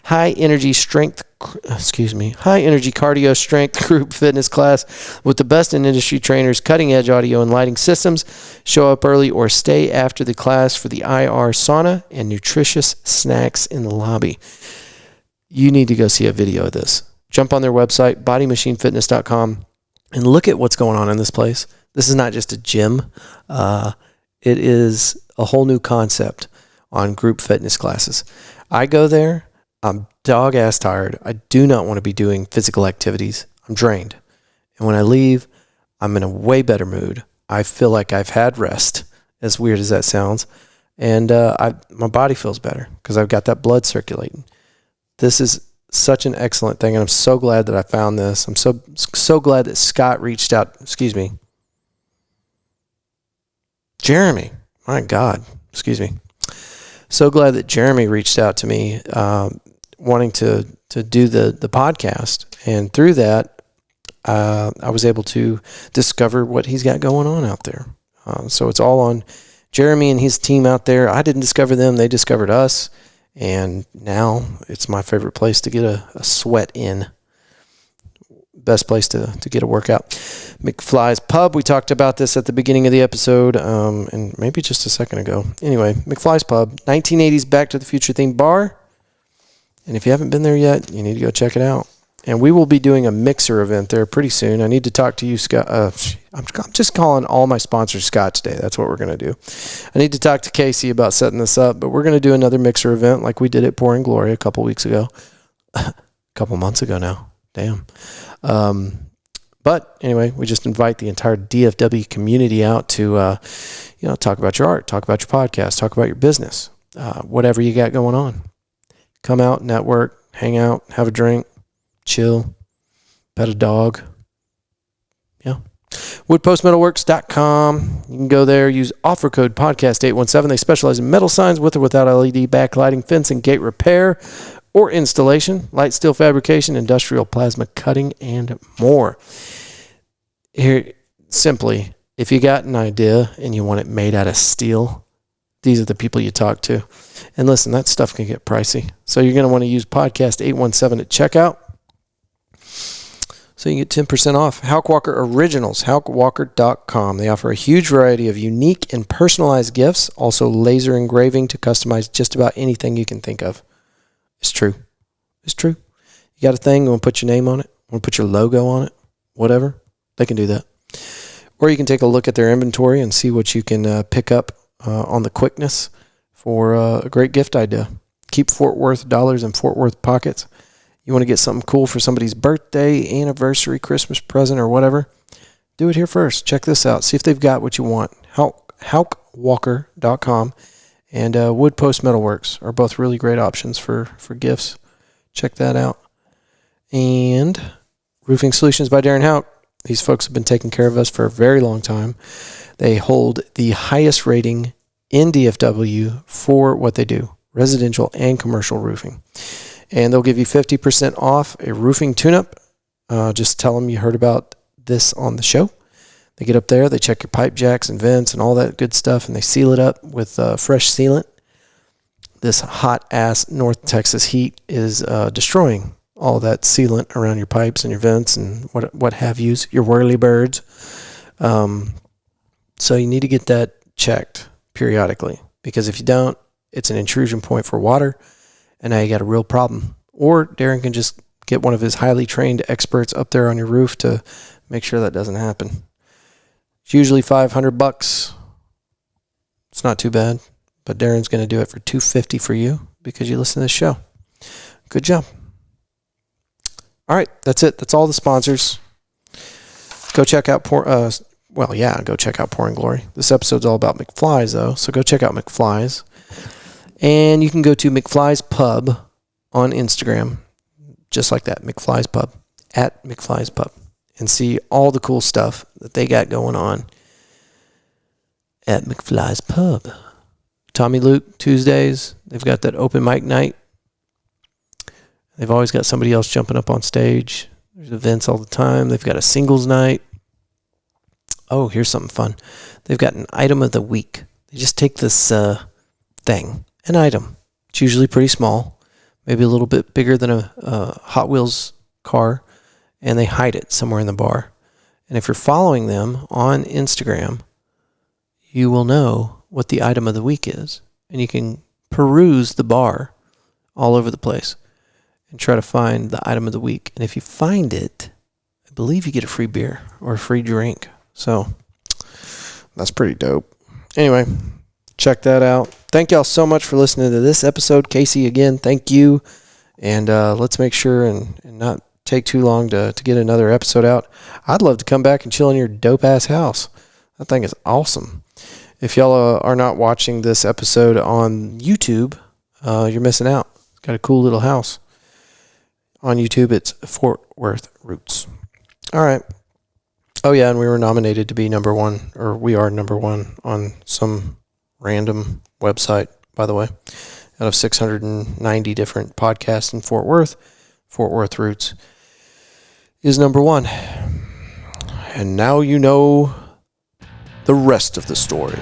high energy cardio strength group fitness class with the best in industry trainers, cutting edge audio and lighting systems. Show up early or stay after the class for the IR sauna and nutritious snacks in the lobby. You need to go see a video of this. Jump on their website, bodymachinefitness.com, and look at what's going on in this place. This is not just a gym. It is a whole new concept on group fitness classes. I go there. I'm dog-ass tired. I do not want to be doing physical activities. I'm drained. And when I leave, I'm in a way better mood. I feel like I've had rest, as weird as that sounds. And my body feels better because I've got that blood circulating. This is such an excellent thing, and I'm so glad that I found this. I'm so glad that Scott reached out. Excuse me. Jeremy. My God. Excuse me. So glad that Jeremy reached out to me wanting to do the podcast. And through that, I was able to discover what he's got going on out there. So it's all on Jeremy and his team out there, I didn't discover them. They discovered us. And now it's my favorite place to get a sweat in. Best place to get a workout. McFly's Pub. We talked about this at the beginning of the episode, and maybe just a second ago. Anyway, McFly's Pub, 1980s Back to the Future themed bar. And if you haven't been there yet, you need to go check it out. And we will be doing a mixer event there pretty soon. I need to talk to you, Scott. I'm just calling all my sponsors Scott today. That's what we're going to do. I need to talk to Casey about setting this up, but we're going to do another mixer event like we did at Pouring Glory a couple weeks ago. A couple months ago now. Damn. But anyway, we just invite the entire DFW community out to, talk about your art, talk about your podcast, talk about your business, whatever you got going on. Come out, network, hang out, have a drink, chill, pet a dog. Yeah. woodpostmetalworks.com. You can go there, use offer code podcast817. They specialize in metal signs with or without LED backlighting, fence and gate repair or installation, light steel fabrication, industrial plasma cutting, and more. Here, simply, if you got an idea and you want it made out of steel, these are the people you talk to. And listen, that stuff can get pricey. So you're going to want to use podcast 817 at checkout. So you get 10% off. Houck Walker Originals, houckwalker.com. They offer a huge variety of unique and personalized gifts, also laser engraving to customize just about anything you can think of. It's true. It's true. You got a thing, you want to put your name on it, want to put your logo on it, whatever, they can do that. Or you can take a look at their inventory and see what you can pick up on the quickness for a great gift idea. Keep Fort Worth dollars in Fort Worth pockets. You want to get something cool for somebody's birthday, anniversary, Christmas present, or whatever? Do it here first. Check this out. See if they've got what you want. Houckwalker.com and Wood Post Metalworks are both really great options for gifts. Check that out. And Roofing Solutions by Darren Houck. These folks have been taking care of us for a very long time. They hold the highest rating in DFW for what they do, residential and commercial roofing. And they'll give you 50% off a roofing tune-up. Just tell them you heard about this on the show. They get up there, they check your pipe jacks and vents and all that good stuff, and they seal it up with fresh sealant. This hot-ass North Texas heat is destroying all that sealant around your pipes and your vents and what have yous, your whirlybirds. So you need to get that checked periodically, because if you don't, it's an intrusion point for water, and now you got a real problem. Or Darren can just get one of his highly trained experts up there on your roof to make sure that doesn't happen. It's usually $500. It's not too bad, but Darren's going to do it for $250 for you because you listen to this show. Good job. All right, that's it. That's all the sponsors. Go check out go check out Pouring Glory. This episode's all about McFly's, though, so go check out McFly's. And you can go to McFly's Pub on Instagram, just like that, McFly's Pub, at McFly's Pub, and see all the cool stuff that they got going on at McFly's Pub. Tommy Luke, Tuesdays, they've got that open mic night. They've always got somebody else jumping up on stage. There's events all the time. They've got a singles night. Oh, here's something fun. They've got an item of the week. They just take this thing, an item. It's usually pretty small, maybe a little bit bigger than a Hot Wheels car, and they hide it somewhere in the bar. And if you're following them on Instagram, you will know what the item of the week is. And you can peruse the bar all over the place and try to find the item of the week. And if you find it, I believe you get a free beer or a free drink. So that's pretty dope. Anyway, check that out. Thank y'all so much for listening to this episode. Casey, again, thank you. And let's make sure and not take too long to get another episode out. I'd love to come back and chill in your dope-ass house. That thing is awesome. If y'all are not watching this episode on YouTube, you're missing out. It's got a cool little house. On YouTube, it's Fort Worth Roots. All right. Oh, yeah, and we were nominated to be number one, or we are number one on some random website, by the way, out of 690 different podcasts in Fort Worth. Fort Worth Roots is number one. And now you know the rest of the story.